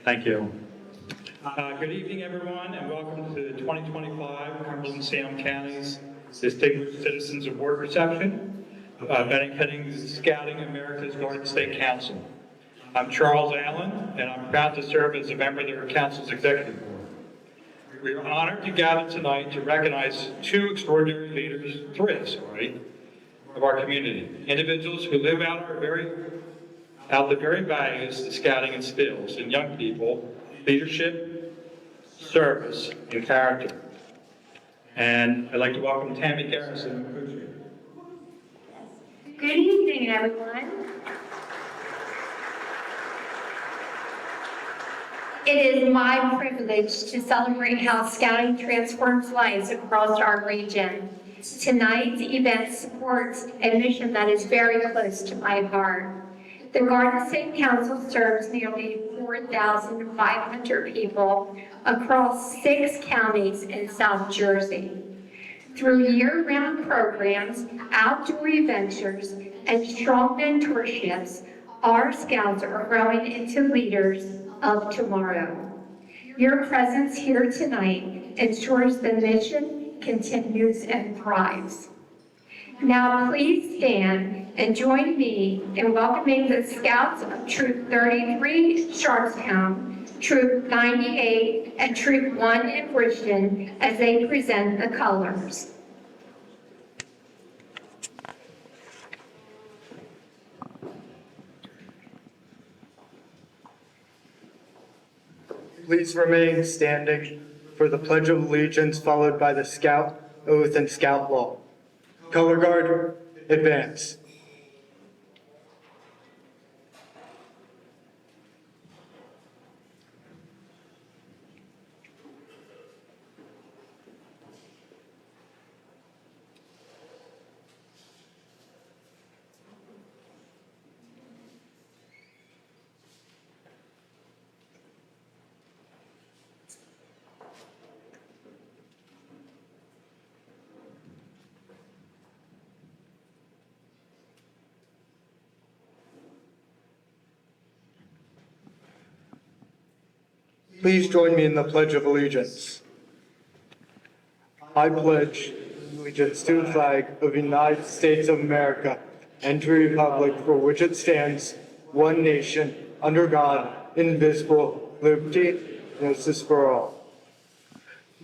Thank you. Good evening, everyone, and welcome to the 2025 Cumberland and Salem County's Distinguished Citizens Award Reception, benefiting Scouting America's Garden State Council. I'm Charles Allen, and I'm proud to serve as a member of the Council's Executive Board. We are honored to gather tonight to recognize two extraordinary leaders, of our community, individuals who live out the very values that Scouting instills in young people: leadership, service, and character. And I'd like to welcome Tammy Garrison. Good evening, everyone. It is my privilege to celebrate how Scouting transforms lives across our region. Tonight's event supports a mission that is very close to my heart. The Garden State Council serves nearly 4,500 people across 6 counties in South Jersey. Through year-round programs, outdoor adventures, and strong mentorships, our Scouts are growing into leaders of tomorrow. Your presence here tonight ensures the mission continues and thrives. Now please stand and join me in welcoming the Scouts of Troop 33 Sharpstown, Troop 98, and Troop 1 in Bridgeton as they present the colors. Please remain standing for the Pledge of Allegiance, followed by the Scout Oath and Scout Law. Color Guard, advance. Please join me in the Pledge of Allegiance. I pledge allegiance to the flag of the United States of America and to the republic for which it stands, one nation, under God, indivisible, liberty and justice for all.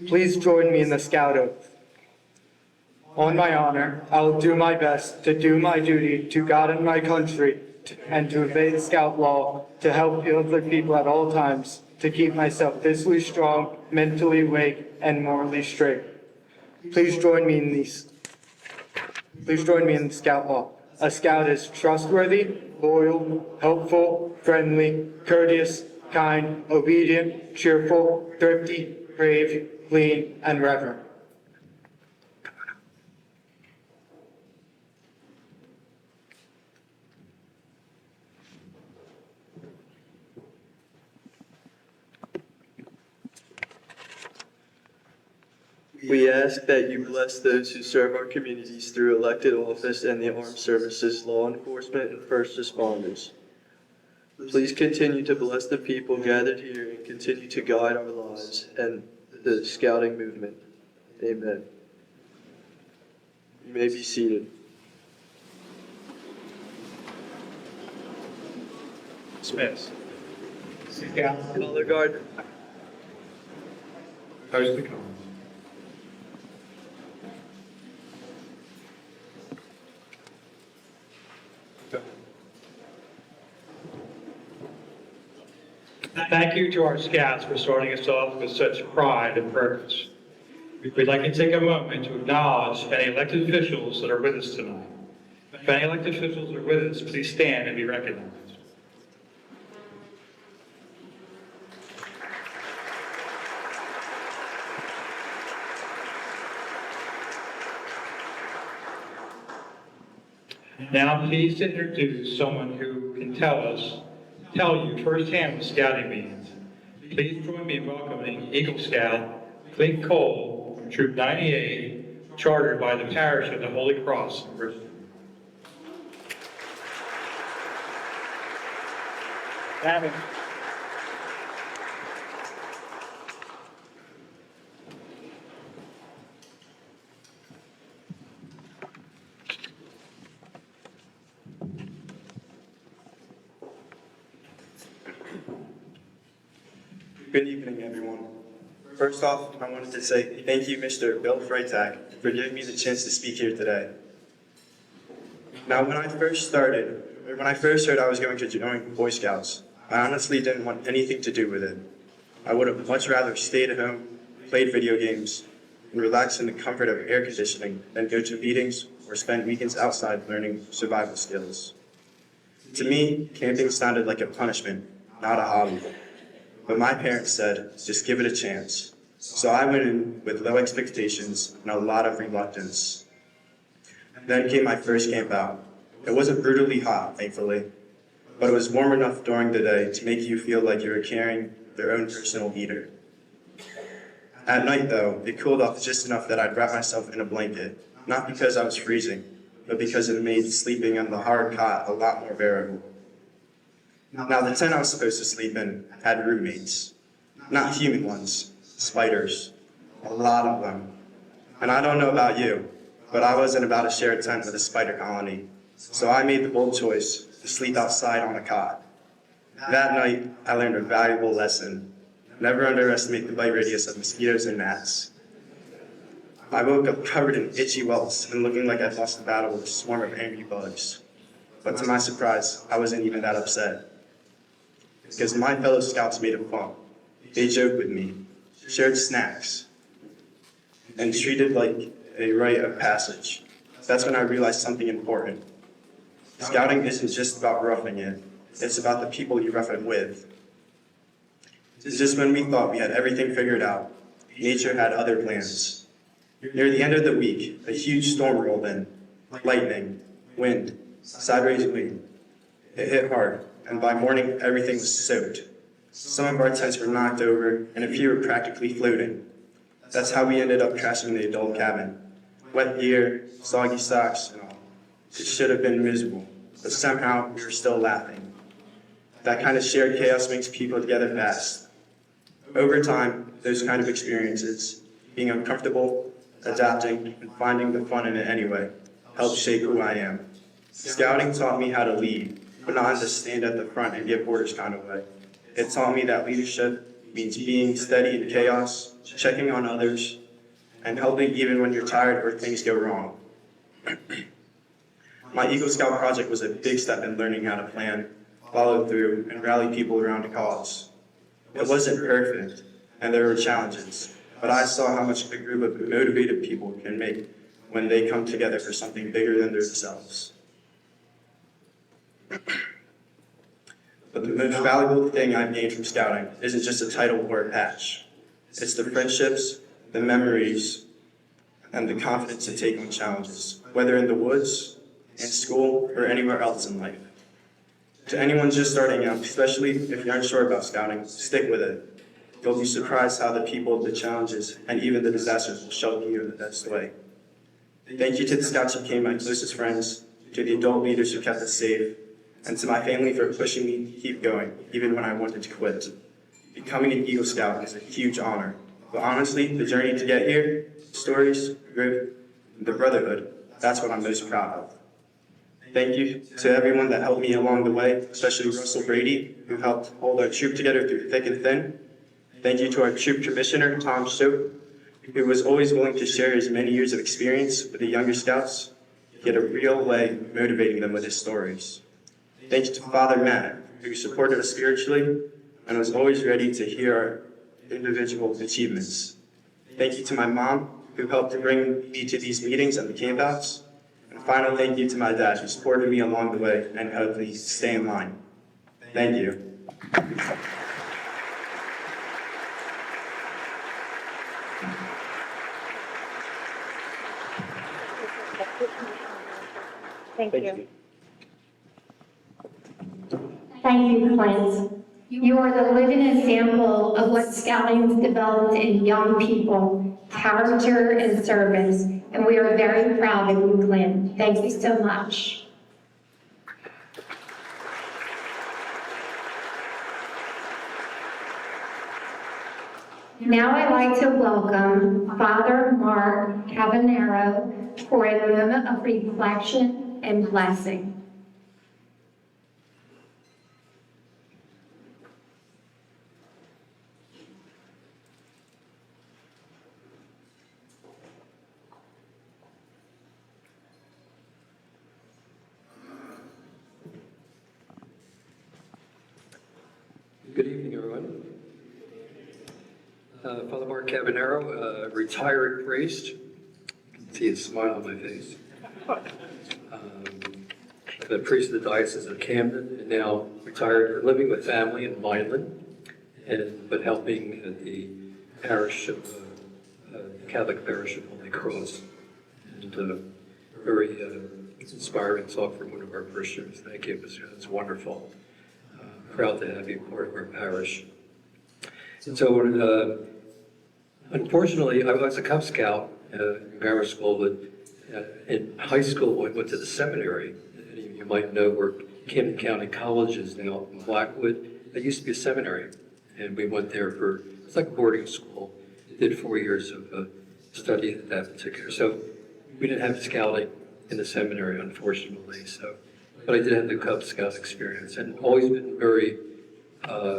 Please join me in the Scout Oath. On my honor, I will do my best to do my duty to God and my country and to obey the Scout Law, to help other people at all times, to keep myself physically strong, mentally awake, and morally straight. Please join me in the Scout Law. A Scout is trustworthy, loyal, helpful, friendly, courteous, kind, obedient, cheerful, thrifty, brave, clean, and reverent. We ask that you bless those who serve our communities through elected office and the armed services, law enforcement, and first responders. Please continue to bless the people gathered here and continue to guide our lives and the Scouting movement. Amen. You may be seated. Smith. Color Guard. Post the colors. Thank you to our Scouts for starting us off with such pride and purpose. We'd like to take a moment to acknowledge any elected officials that are with us tonight. If any elected officials are with us, please stand and be recognized. Now I'm pleased to introduce someone who can tell you firsthand what Scouting means. Please join me in welcoming Eagle Scout Clint Cole from Troop 98, chartered by the Parish of the Holy Cross in Bridgeton. Good evening, everyone. First off, I wanted to say thank you, Mr. Bill Freitag, for giving me the chance to speak here today. Now, when I first heard I was going to join Boy Scouts, I honestly didn't want anything to do with it. I would have much rather stayed at home, played video games, and relaxed in the comfort of air conditioning than go to meetings or spend weekends outside learning survival skills. To me, camping sounded like a punishment, not a hobby. But my parents said, just give it a chance. So I went in with low expectations and a lot of reluctance. Then came my first camp out. It wasn't brutally hot, thankfully, but it was warm enough during the day to make you feel like you were carrying their own personal heater. At night, though, it cooled off just enough that I'd wrap myself in a blanket, not because I was freezing, but because it made sleeping on the hard cot a lot more bearable. Now, the tent I was supposed to sleep in had roommates. Not human ones, spiders. A lot of them. And I don't know about you, but I wasn't about to share a tent with a spider colony. So I made the bold choice to sleep outside on a cot. That night, I learned a valuable lesson. Never underestimate the bite radius of mosquitoes and gnats. I woke up covered in itchy welts and looking like I'd lost the battle with a swarm of angry bugs. But to my surprise, I wasn't even that upset. Because my fellow scouts made it fun. They joked with me, shared snacks, and treated like a rite of passage. That's when I realized something important. Scouting isn't just about roughing it, it's about the people you rough it with. Just when we thought we had everything figured out, nature had other plans. Near the end of the week, a huge storm rolled in. Lightning, wind, sideways wind. It hit hard, and by morning, everything was soaked. Some of our tents were knocked over, and a few were practically floating. That's how we ended up trashing the adult cabin. Wet gear, soggy socks, and all. It should have been miserable, but somehow we were still laughing. That kind of shared chaos brings people together fast. Over time, those kind of experiences, being uncomfortable, adapting, and finding the fun in it anyway, helped shape who I am. Scouting taught me how to lead, but not to stand at the front and give orders kind of way. It taught me that leadership means being steady in chaos, checking on others, and helping even when you're tired or things go wrong. My Eagle Scout project was a big step in learning how to plan, follow through, and rally people around a cause. It wasn't perfect, and there were challenges, but I saw how much a group of motivated people can make when they come together for something bigger than themselves. But the most valuable thing I've gained from scouting isn't just a title or a patch. It's the friendships, the memories, and the confidence to take on challenges, whether in the woods, in school, or anywhere else in life. To anyone just starting out, especially if you're unsure about scouting, stick with it. You'll be surprised how the people, the challenges, and even the disasters will shelter you in the best way. Thank you to the scouts who became my closest friends, to the adult leaders who kept us safe, and to my family for pushing me to keep going, even when I wanted to quit. Becoming an Eagle Scout is a huge honor, but honestly, the journey to get here, stories, growth, the brotherhood, that's what I'm most proud of. Thank you to everyone that helped me along the way, especially Russell Brady, who helped hold our troop together through thick and thin. Thank you to our troop commissioner, Tom Stoke, who was always willing to share his many years of experience with the younger scouts. He had a real way of motivating them with his stories. Thank you to Father Matt, who supported us spiritually and was always ready to hear our individual achievements. Thank you to my mom, who helped bring me to these meetings and the campouts. And finally, thank you to my dad, who supported me along the way and helped me stay in line. Thank you. Thank you. Thank you, Clint. You are the living example of what scouting has developed in young people, character and service, and we are very proud of you, Clint. Thank you so much. Now I'd like to welcome Father Mark Cavanero for a moment of reflection and blessing. Father Mark Cabanero, retired priest. You can see a smile on my face. The priest of the Diocese of Camden, and now retired, living with family in Vineland, but helping the parish of Catholic parish of Holy Cross. And very inspiring talk from one of our parishioners. Thank you. It was wonderful. Proud to have you part of our parish. So, unfortunately, I was a Cub Scout in grammar school, but in high school, I went to the seminary. You might know where Camden County College is now in Blackwood. It used to be a seminary, and we went there for, it's like boarding school. Did 4 years of study at that particular. So we didn't have scouting in the seminary, unfortunately. But I did have the Cub Scout experience, and always been very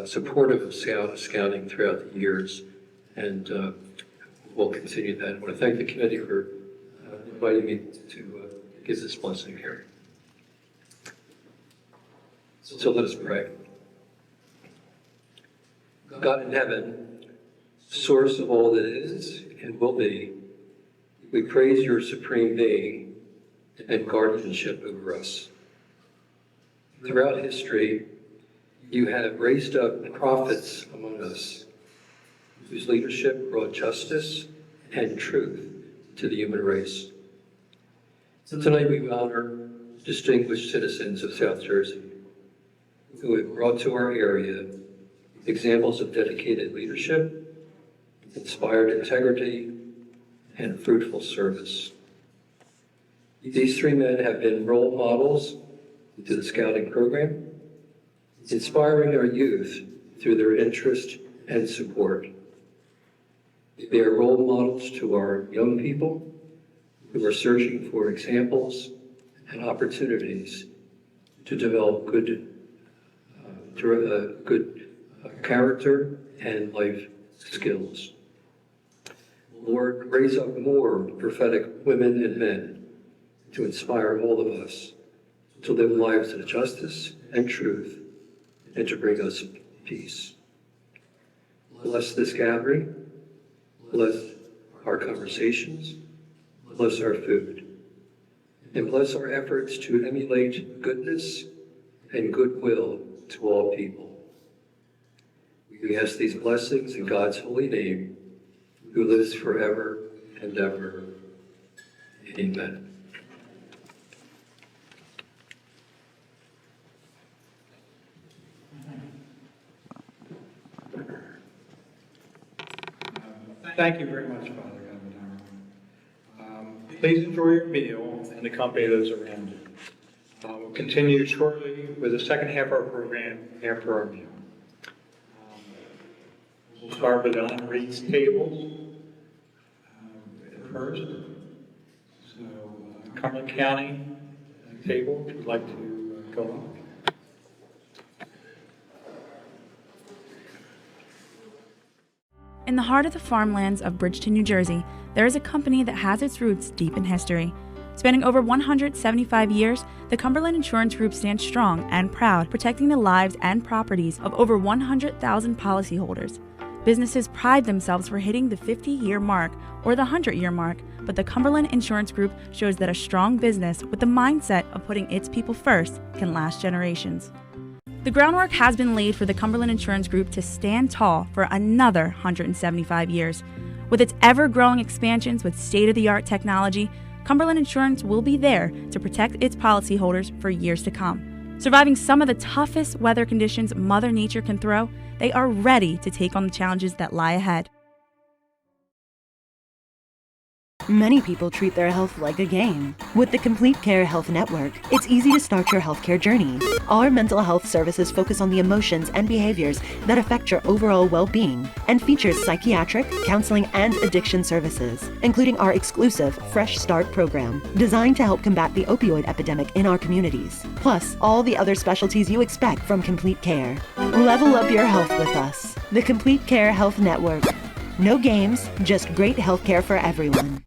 supportive of scouting throughout the years, and we'll continue that. I want to thank the committee for inviting me to give this blessing here. So let us pray. God in heaven, source of all that is and will be, we praise your supreme being and guardianship over us. Throughout history, you have raised up prophets among us whose leadership brought justice and truth to the human race. Tonight we honor distinguished citizens of South Jersey who have brought to our area examples of dedicated leadership, inspired integrity, and fruitful service. These three men have been role models to the scouting program, inspiring our youth through their interest and support. They are role models to our young people who are searching for examples and opportunities to develop good character and life skills. Lord, raise up more prophetic women and men to inspire all of us to live lives of justice and truth and to bring us peace. Bless this gathering, bless our conversations, bless our food, and bless our efforts to emulate goodness and goodwill to all people. We ask these blessings in God's holy name, who lives forever and ever. Amen. Thank you very much, Father Cabanero. Please enjoy your meal and accompany those around you. We'll continue shortly with the second half of our program after our meal. We'll start with the on-reads tables first. So, Cumberland County table, if you'd like to go on. In the heart of the farmlands of Bridgeton, New Jersey, there is a company that has its roots deep in history. Spanning over 175 years, the Cumberland Insurance Group stands strong and proud, protecting the lives and properties of over 100,000 policyholders. Businesses pride themselves for hitting the 50-year mark or the 100-year mark, but the Cumberland Insurance Group shows that a strong business with the mindset of putting its people first can last generations. The groundwork has been laid for the Cumberland Insurance Group to stand tall for another 175 years. With its ever-growing expansions with state-of-the-art technology, Cumberland Insurance will be there to protect its policyholders for years to come. Surviving some of the toughest weather conditions Mother Nature can throw, they are ready to take on the challenges that lie ahead. Many people treat their health like a game. With the Complete Care Health Network, it's easy to start your healthcare journey. Our mental health services focus on the emotions and behaviors that affect your overall well-being and features psychiatric, counseling, and addiction services, including our exclusive Fresh Start program, designed to help combat the opioid epidemic in our communities, plus all the other specialties you expect from Complete Care. Level up your health with us. The Complete Care Health Network. No games, just great healthcare for everyone.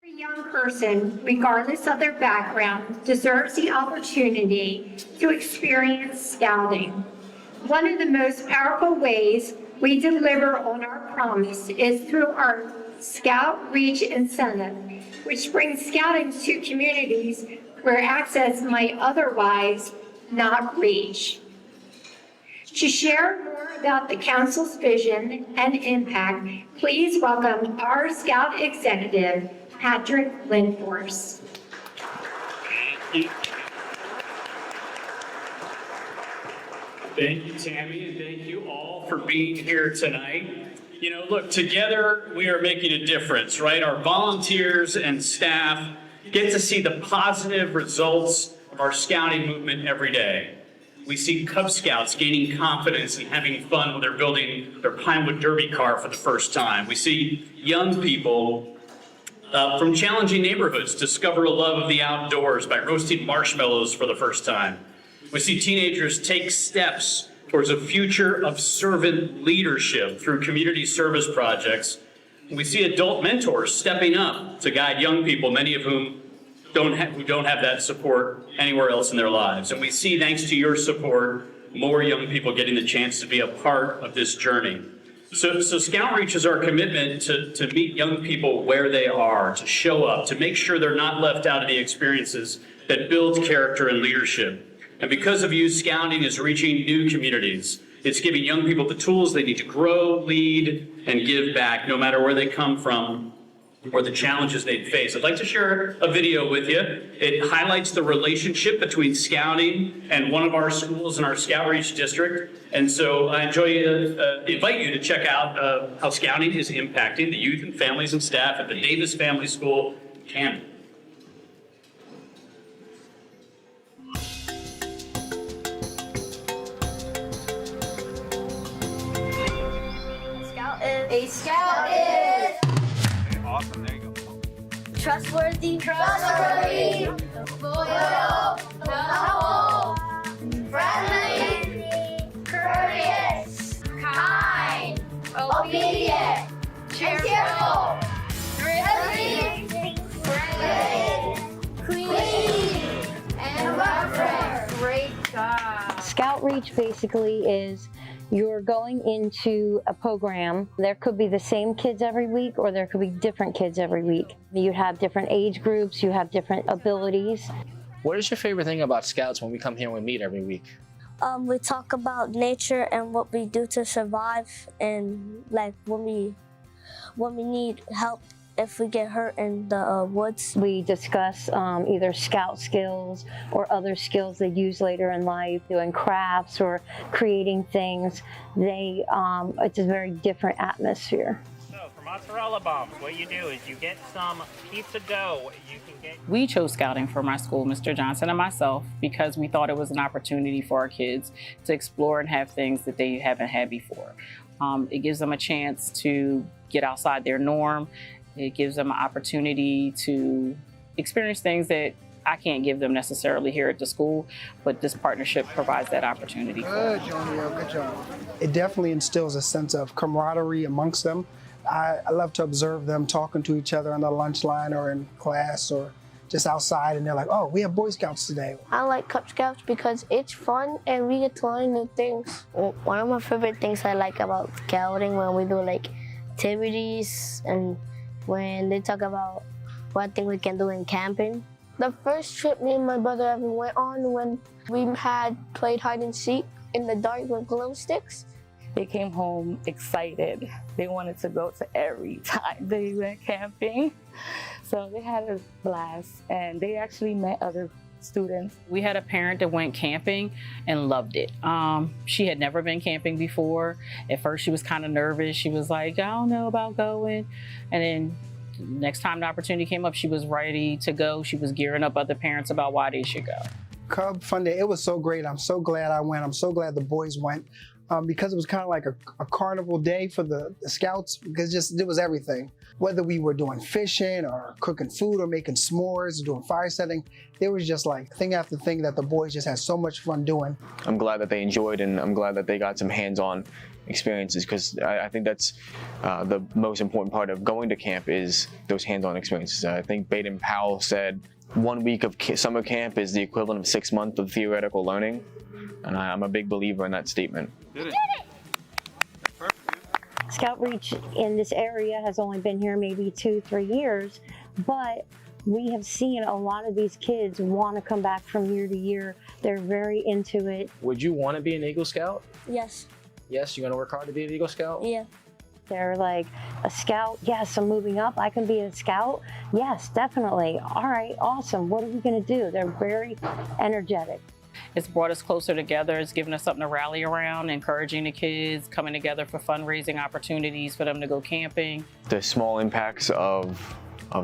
Every young person, regardless of their background, deserves the opportunity to experience scouting. One of the most powerful ways we deliver on our promise is through our Scout Reach incentive, which brings scouting to communities where access might otherwise not reach. To share more about the Council's vision and impact, please welcome our Scout Executive, Patrick Lindforce. Thank you, Tammy, and thank you all for being here tonight. You know, look, together we are making a difference, right? Our volunteers and staff get to see the positive results of our scouting movement every day. We see Cub Scouts gaining confidence and having fun when they're building their Pinewood Derby car for the first time. We see young people from challenging neighborhoods discover a love of the outdoors by roasting marshmallows for the first time. We see teenagers take steps towards a future of servant leadership through community service projects. We see adult mentors stepping up to guide young people, many of whom don't have that support anywhere else in their lives. And we see, thanks to your support, more young people getting the chance to be a part of this journey. So Scout Reach is our commitment to meet young people where they are, to show up, to make sure they're not left out of the experiences that build character and leadership. And because of you, scouting is reaching new communities. It's giving young people the tools they need to grow, lead, and give back, no matter where they come from or the challenges they face. I'd like to share a video with you. It highlights the relationship between scouting and one of our schools in our Scout Reach district. And so I invite you to check out how scouting is impacting the youth and families and staff at the Davis Family School in Camden. A scout is awesome, there you go. trustworthy, loyal, knowledgeable, friendly, courteous, kind, obedient, cheerful, thrifty, clean, and reverent. Great job. Scout Reach basically is you're going into a program. There could be the same kids every week, or there could be different kids every week. You have different age groups, you have different abilities. What is your favorite thing about Scouts when we come here and we meet every week? We talk about nature and what we do to survive, and like when we need help if we get hurt in the woods. We discuss either scout skills or other skills they use later in life, doing crafts or creating things. It's a very different atmosphere. So for mozzarella bombs, what you do is you get some pizza dough. We chose scouting for my school, Mr. Johnson and myself, because we thought it was an opportunity for our kids to explore and have things that they haven't had before. It gives them a chance to get outside their norm. It gives them an opportunity to experience things that I can't give them necessarily here at the school, but this partnership provides that opportunity for them. Good, Johnny, good job. It definitely instills a sense of camaraderie amongst them. I love to observe them talking to each other on the lunch line or in class or just outside, and they're like, oh, we have Boy Scouts today. I like Cub Scouts because it's fun and we get to learn new things. One of my favorite things I like about scouting when we do like activities and when they talk about what thing we can do in camping. The first trip me and my brother ever went on when we had played hide and seek in the dark with glow sticks. They came home excited. They wanted to go to every time they went camping. So they had a blast, and they actually met other students. We had a parent that went camping and loved it. She had never been camping before. At first she was kind of nervous. She was like, I don't know about going. And then next time the opportunity came up, she was ready to go. She was gearing up other parents about why they should go. Cub Fun Day, it was so great. I'm so glad I went. I'm so glad the boys went because it was kind of like a carnival day for the Scouts, because it was everything. Whether we were doing fishing or cooking food or making s'mores or doing fire setting, there was just like thing after thing that the boys just had so much fun doing. I'm glad that they enjoyed, and I'm glad that they got some hands-on experiences, because I think that's the most important part of going to camp is those hands-on experiences. I think Baden Powell said 1 week of summer camp is the equivalent of 6 months of theoretical learning. And I'm a big believer in that statement. Did it. Scout Reach in this area has only been here maybe 2-3 years, but we have seen a lot of these kids want to come back from year to year. They're very into it. Would you want to be an Eagle Scout? Yes. Yes, you're going to work hard to be an Eagle Scout? Yeah. They're like, a scout? Yes, I'm moving up. I can be a scout? Yes, definitely. All right, awesome. What are we going to do? They're very energetic. It's brought us closer together. It's given us something to rally around, encouraging the kids, coming together for fundraising opportunities for them to go camping. The small impacts of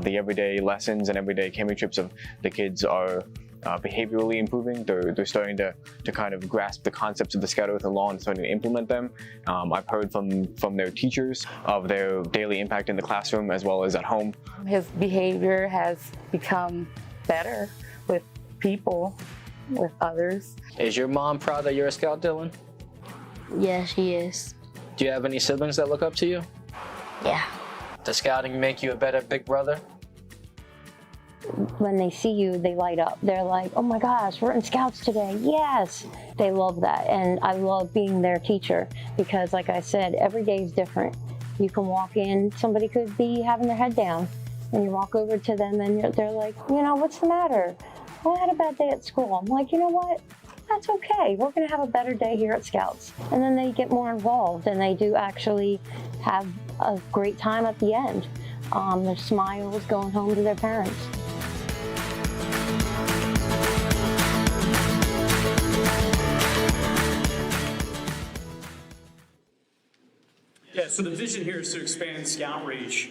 the everyday lessons and everyday camping trips of the kids are behaviorally improving. They're starting to kind of grasp the concepts of the Scout Oath and Law and starting to implement them. I've heard from their teachers of their daily impact in the classroom as well as at home. His behavior has become better with people, with others. Is your mom proud that you're a Scout, Dylan? Yeah, she is. Do you have any siblings that look up to you? Yeah. Does scouting make you a better big brother? When they see you, they light up. They're like, oh my gosh, we're in Scouts today. Yes. They love that. And I love being their teacher because, like I said, every day is different. You can walk in, somebody could be having their head down, and you walk over to them and they're like, you know, what's the matter? Well, I had a bad day at school. I'm like, you know what? That's okay. We're going to have a better day here at Scouts. And then they get more involved and they do actually have a great time at the end. Their smiles going home to their parents. Yeah, so the vision here is to expand Scout Reach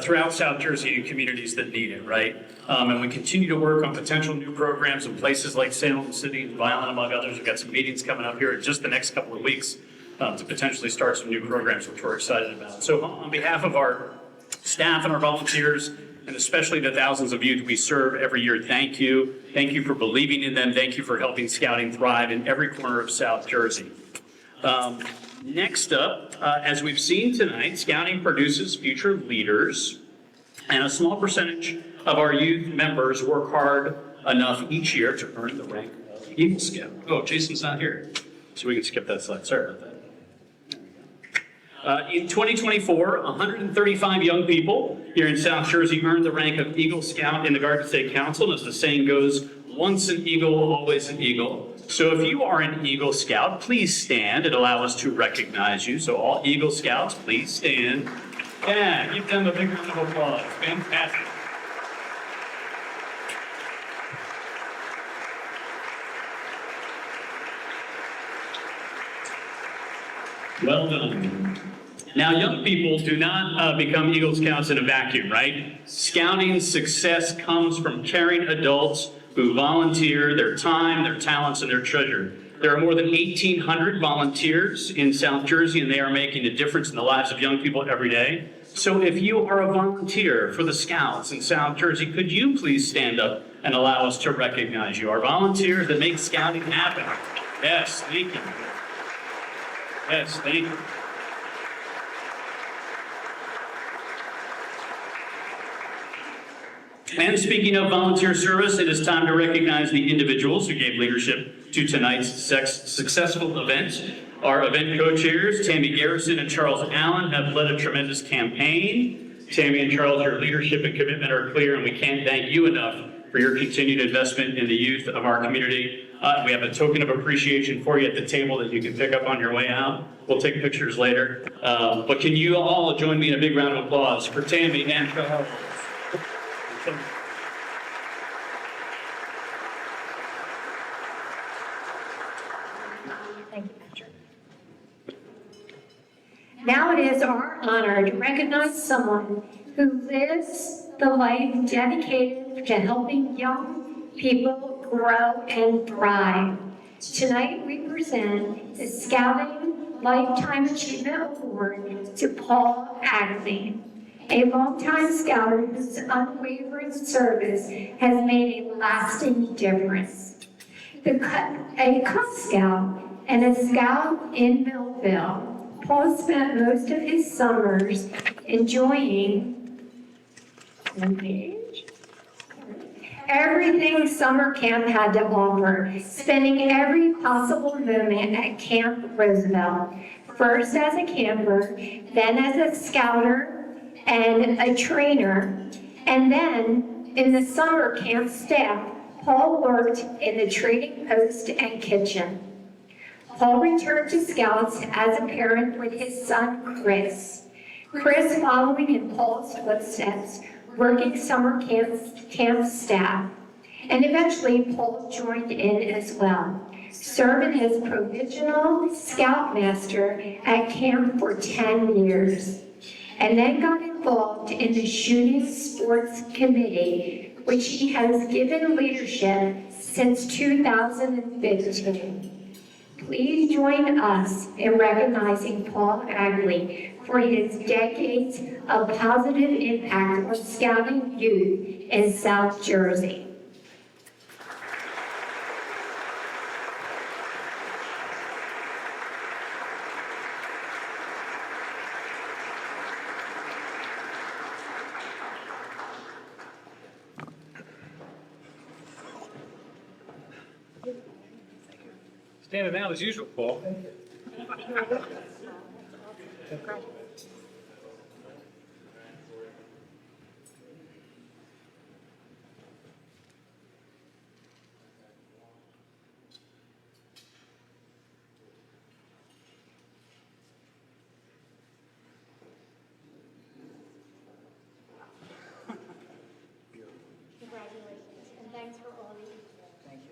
throughout South Jersey and communities that need it, right? And we continue to work on potential new programs in places like Salem City and Violent, among others. We've got some meetings coming up here in just the next couple of weeks to potentially start some new programs, which we're excited about. So on behalf of our staff and our volunteers, and especially the thousands of youth we serve every year, thank you. Thank you for believing in them. Thank you for helping scouting thrive in every corner of South Jersey. Next up, as we've seen tonight, scouting produces future leaders, and a small percentage of our youth members work hard enough each year to earn the rank of Eagle Scout. Oh, Jason's not here, so we can skip that slide. Sorry about that. In 2024, 135 young people here in South Jersey earned the rank of Eagle Scout in the Garden State Council. And as the saying goes, once an Eagle, always an Eagle. So if you are an Eagle Scout, please stand and allow us to recognize you. So all Eagle Scouts, please stand. Yeah, give them a big round of applause. Fantastic. Well done. Now, young people do not become Eagle Scouts in a vacuum, right? Scouting success comes from caring adults who volunteer their time, their talents, and their treasure. There are more than 1,800 volunteers in South Jersey, and they are making a difference in the lives of young people every day. So if you are a volunteer for the Scouts in South Jersey, could you please stand up and allow us to recognize you? Our volunteers that make scouting happen. Yes, thank you. Yes, thank you. And speaking of volunteer service, it is time to recognize the individuals who gave leadership to tonight's successful event. Our event co-chairs, Tammy Garrison and Charles Allen, have led a tremendous campaign. Tammy and Charles, your leadership and commitment are clear, and we can't thank you enough for your continued investment in the youth of our community. We have a token of appreciation for you at the table that you can pick up on your way out. We'll take pictures later. But can you all join me in a big round of applause for Tammy and Charles? Thank you, Patrick. Now it is our honor to recognize someone who lives the life dedicated to helping young people grow and thrive. Tonight we present the Scouting Lifetime Achievement Award to Paul Ackley, a longtime Scouter whose unwavering service has made a lasting difference. A Cub Scout and a Scout in Millville, Paul spent most of his summers enjoying everything summer camp had to offer, spending every possible moment at Camp Roosevelt, first as a camper, then as a scouter and a trainer, and then in the summer camp staff, Paul worked in the trading post and kitchen. Paul returned to Scouts as a parent with his son, Chris. Chris following in Paul's footsteps, working summer camp staff. And eventually, Paul joined in as well, serving as provisional scoutmaster at camp for 10 years. And then got involved in the shooting sports committee, which he has given leadership since 2015. Please join us in recognizing Paul Ackley for his decades of positive impact on scouting youth in South Jersey. Standing out as usual, Paul. Congratulations, and thanks for all that you do. Thank you.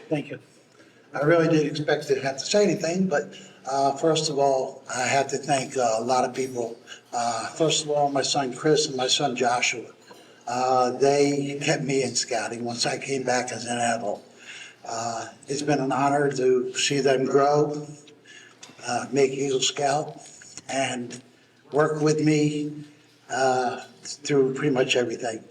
Thank you. I really didn't expect to have to say anything, but first of all, I have to thank a lot of people. First of all, my son Chris and my son Joshua. They kept me in scouting once I came back as an adult. It's been an honor to see them grow, make Eagle Scout, and work with me through pretty much everything.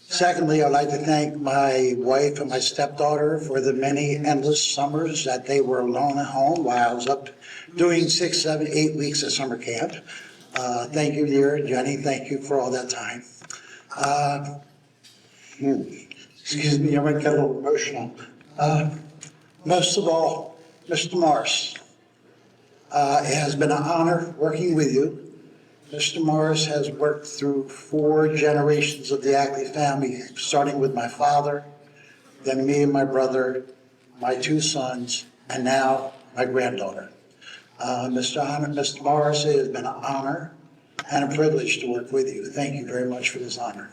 Secondly, I'd like to thank my wife and my stepdaughter for the many endless summers that they were alone at home while I was up doing 6, 7, 8 weeks of summer camp. Thank you, dear Jenny. Thank you for all that time. Excuse me, I might get a little emotional. Most of all, Mr. Morris, it has been an honor working with you. Mr. Morris has worked through 4 generations of the Ackley family, starting with my father, then me and my brother, my 2 sons, and now my granddaughter. Mr. Morris, it has been an honor and a privilege to work with you. Thank you very much for this honor.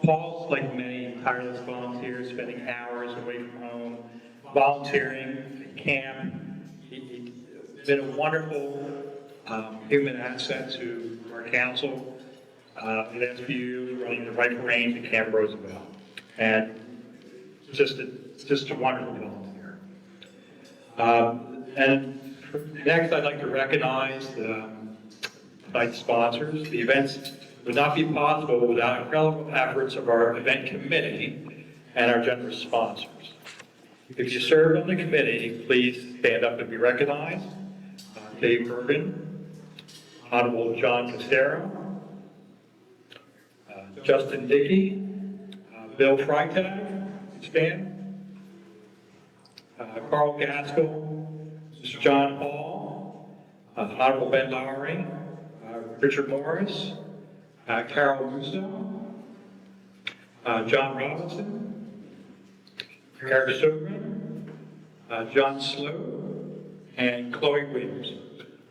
Paul's, like many tireless volunteers, spending hours away from home, volunteering at camp. He's been a wonderful human asset to our council, and SBU, running the rifle range at Camp Roosevelt. And just a wonderful volunteer. And next, I'd like to recognize tonight's sponsors. The events would not be possible without incredible efforts of our event committee and our generous sponsors. If you serve on the committee, please stand up and be recognized. Dave Bergen, Honorable John Costero, Justin Dickey, Bill Freitag, stand. Carl Gaskell, Mr. John Hall, Honorable Ben Lowry, Richard Morris, Carol Musso, John Robinson, Eric Sobran, John Slow, and Chloe Williams,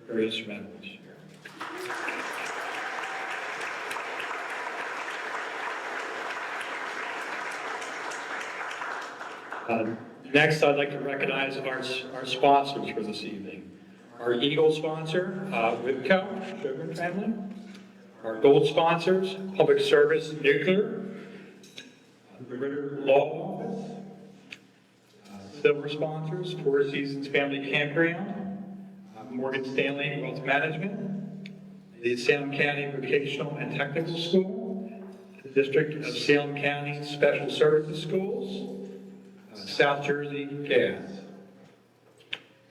very instrumental this year. Next, I'd like to recognize our sponsors for this evening. Our Eagle sponsor, Whipco, Sugar Family. Our gold sponsors, Public Service Nuclear, the Ritter Law Office. Silver sponsors, Four Seasons Family Campground, Morgan Stanley Wealth Management, the Salem County Vocational and Technical School, the District of Salem County Special Services Schools, South Jersey Gas.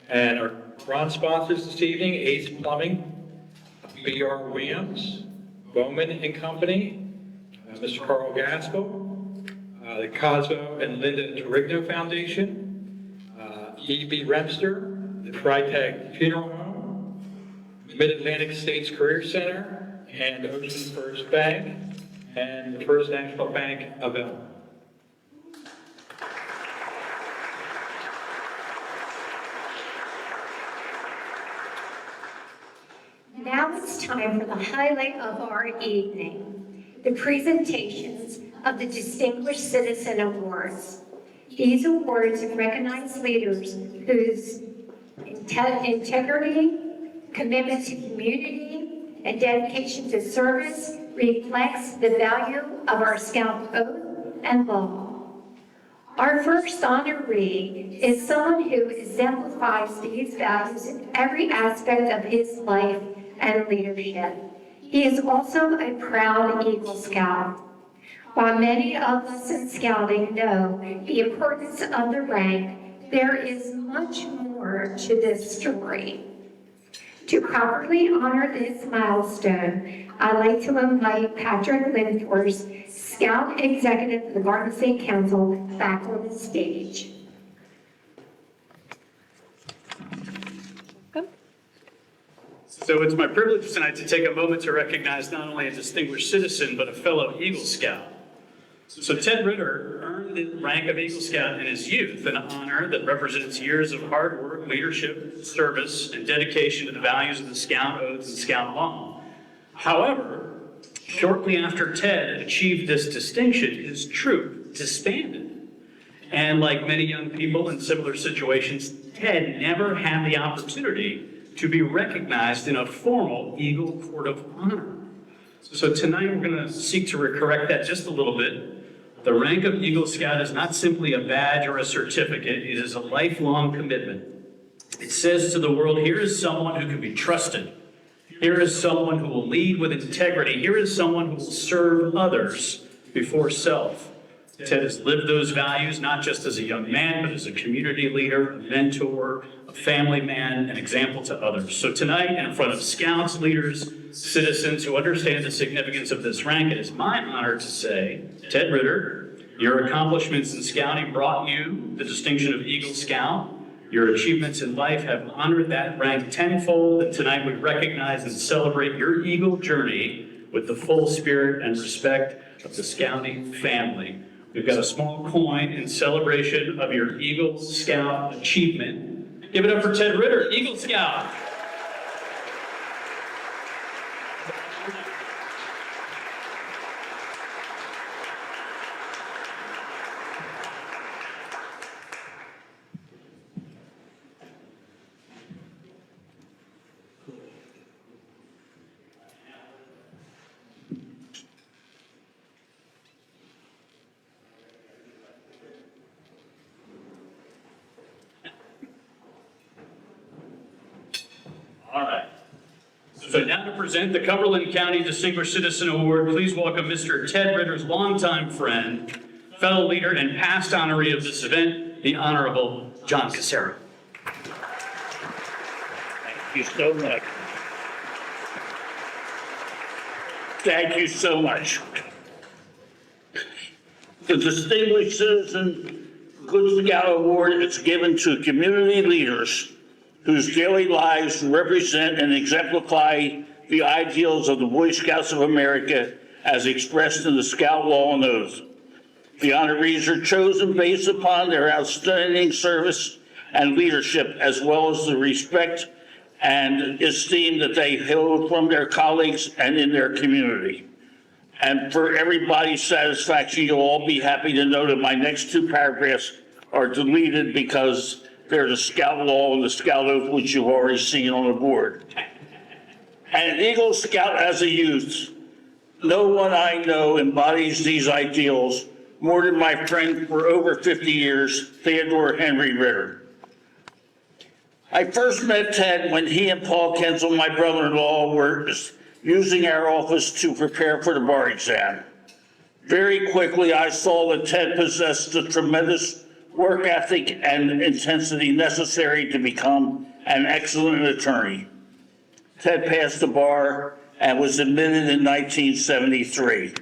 And our bronze sponsors this evening, Ace Plumbing, B.R. Williams, Bowman and Company, Mr. Carl Gaskell, the Cosmo and Linda Torigno Foundation, E.B. Remster, the Freitag Funeral Home, Mid-Atlantic States Career Center, and Ocean First Bank, and the First National Bank of Elm. Now it's time for the highlight of our evening, the presentations of the Distinguished Citizen Awards. These awards recognize leaders whose integrity, commitment to community, and dedication to service reflects the value of our Scout oath and law. Our first honoree is someone who exemplifies these values in every aspect of his life and leadership. He is also a proud Eagle Scout. While many of us in Scouting know the importance of the rank, there is much more to this story. To properly honor this milestone, I'd like to invite Patrick Lindhorst, Scout Executive of the Garden State Council, back on the stage. So it's my privilege tonight to take a moment to recognize not only a distinguished citizen, but a fellow Eagle Scout. So Ted Ritter earned the rank of Eagle Scout in his youth, an honor that represents years of hard work, leadership, service, and dedication to the values of the Scout Oath and Scout Law. However, shortly after Ted achieved this distinction, his troop disbanded. And like many young people in similar situations, Ted never had the opportunity to be recognized in a formal Eagle Court of Honor. So tonight we're going to seek to correct that just a little bit. The rank of Eagle Scout is not simply a badge or a certificate, it is a lifelong commitment. It says to the world, here is someone who can be trusted. Here is someone who will lead with integrity. Here is someone who will serve others before self. Ted has lived those values not just as a young man, but as a community leader, a mentor, a family man, an example to others. So tonight, in front of Scouts, leaders, citizens who understand the significance of this rank, it is my honor to say, Ted Ritter, your accomplishments in Scouting brought you the distinction of Eagle Scout. Your achievements in life have honored that rank tenfold, and tonight we recognize and celebrate your Eagle journey with the full spirit and respect of the Scouting family. We've got a small coin in celebration of your Eagle Scout achievement. Give it up for Ted Ritter, Eagle Scout. All right. So now to present the Cumberland County Distinguished Citizen Award, please welcome Mr. Ted Ritter's longtime friend, fellow leader, and past honoree of this event, the Honorable John Casero. Thank you so much. Thank you so much. The Distinguished Citizen Good Scout Award is given to community leaders whose daily lives represent and exemplify the ideals of the Boy Scouts of America as expressed in the Scout Law and Oath. The honorees are chosen based upon their outstanding service and leadership, as well as the respect and esteem that they hold from their colleagues and in their community. And for everybody's satisfaction, you'll all be happy to know that my next two paragraphs are deleted because there's a Scout Law and the Scout Oath, which you've already seen on the board. And Eagle Scout as a youth, no one I know embodies these ideals more than my friend for over 50 years, Theodore Henry Ritter. I first met Ted when he and Paul Kensel, my brother-in-law, were using our office to prepare for the bar exam. Very quickly, I saw that Ted possessed the tremendous work ethic and intensity necessary to become an excellent attorney. Ted passed the bar and was admitted in 1973.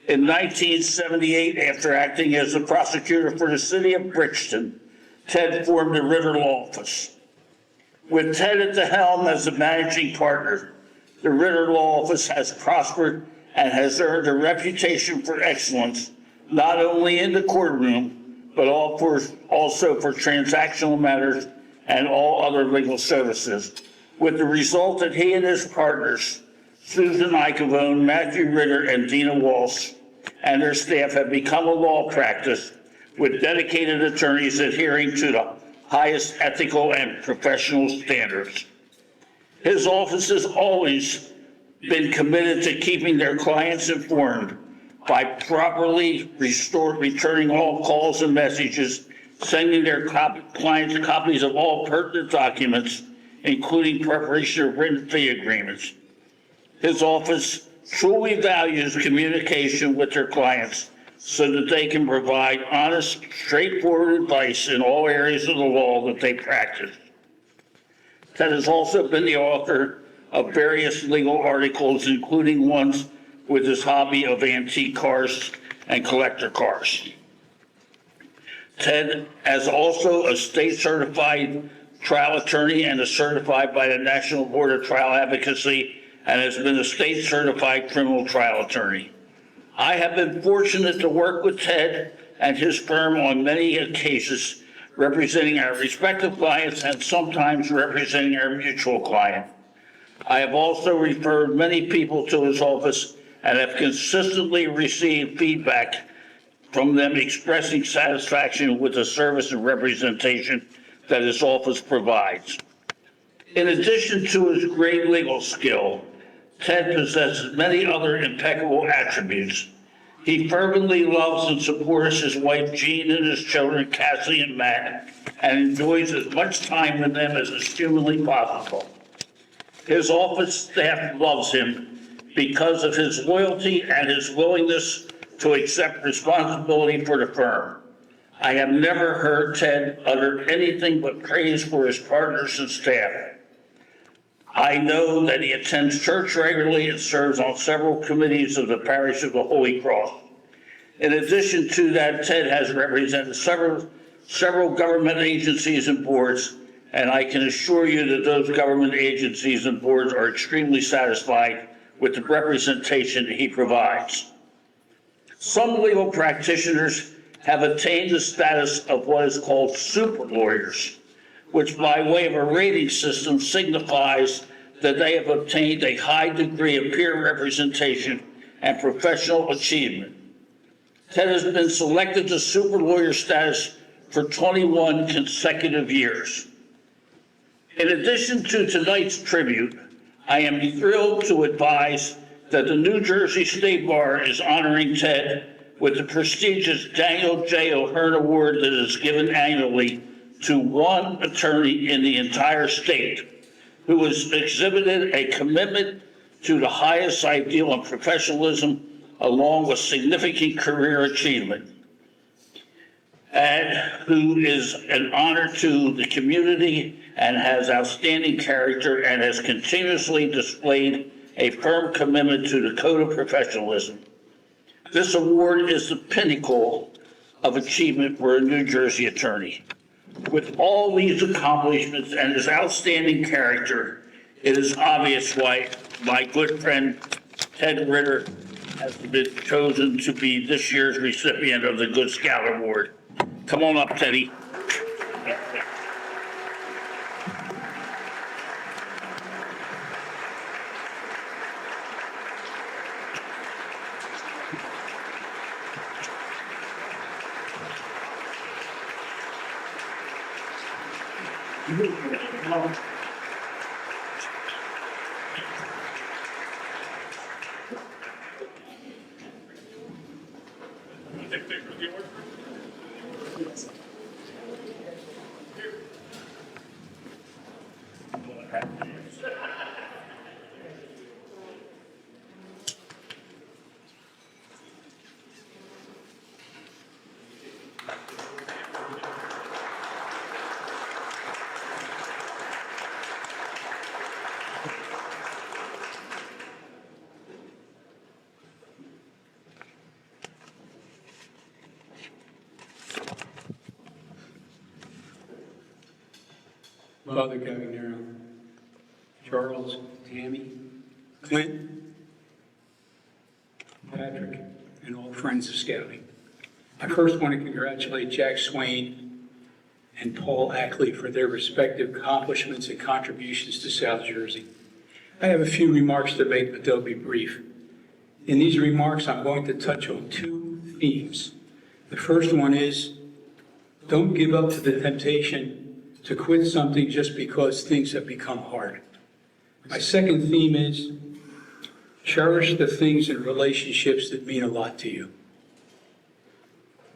In 1978, after acting as the prosecutor for the city of Bridgeton, Ted formed the Ritter Law Office. With Ted at the helm as the managing partner, the Ritter Law Office has prospered and has earned a reputation for excellence, not only in the courtroom, but also for transactional matters and all other legal services, with the result that he and his partners, Susan Icavone, Matthew Ritter, and Dina Walsh, and their staff have become a law practice with dedicated attorneys adhering to the highest ethical and professional standards. His office has always been committed to keeping their clients informed by properly returning all calls and messages, sending their clients copies of all pertinent documents, including preparation of written fee agreements. His office truly values communication with their clients so that they can provide honest, straightforward advice in all areas of the law that they practice. Ted has also been the author of various legal articles, including ones with his hobby of antique cars and collector cars. Ted is also a state-certified trial attorney and is certified by the National Board of Trial Advocacy and has been a state-certified criminal trial attorney. I have been fortunate to work with Ted and his firm on many cases, representing our respective clients and sometimes representing our mutual client. I have also referred many people to his office and have consistently received feedback from them expressing satisfaction with the service and representation that his office provides. In addition to his great legal skill, Ted possesses many other impeccable attributes. He fervently loves and supports his wife Jean and his children Cassie and Matt, and enjoys as much time with them as is humanly possible. His office staff loves him because of his loyalty and his willingness to accept responsibility for the firm. I have never heard Ted utter anything but praise for his partners and staff. I know that he attends church regularly and serves on several committees of the Parish of the Holy Cross. In addition to that, Ted has represented several government agencies and boards, and I can assure you that those government agencies and boards are extremely satisfied with the representation that he provides. Some legal practitioners have attained the status of what is called super lawyers, which by way of a rating system signifies that they have obtained a high degree of peer representation and professional achievement. Ted has been selected to super lawyer status for 21 consecutive years. In addition to tonight's tribute, I am thrilled to advise that the New Jersey State Bar is honoring Ted with the prestigious Daniel J. O'Hearn Award that is given annually to one attorney in the entire state who has exhibited a commitment to the highest ideal of professionalism along with significant career achievement, and who is an honor to the community and has outstanding character and has continuously displayed a firm commitment to the code of professionalism. This award is the pinnacle of achievement for a New Jersey attorney. With all these accomplishments and his outstanding character, it is obvious why my good friend Ted Ritter has been chosen to be this year's recipient of the Good Scout Award. Come on up, Teddy. Father Gavinero, Charles, Tammy, Clint, Patrick, and all friends of Scouting. I first want to congratulate Jack Swain and Paul Ackley for their respective accomplishments and contributions to South Jersey. I have a few remarks to make, but they'll be brief. In these remarks, I'm going to touch on two themes. The first one is, don't give up to the temptation to quit something just because things have become hard. My second theme is, cherish the things and relationships that mean a lot to you.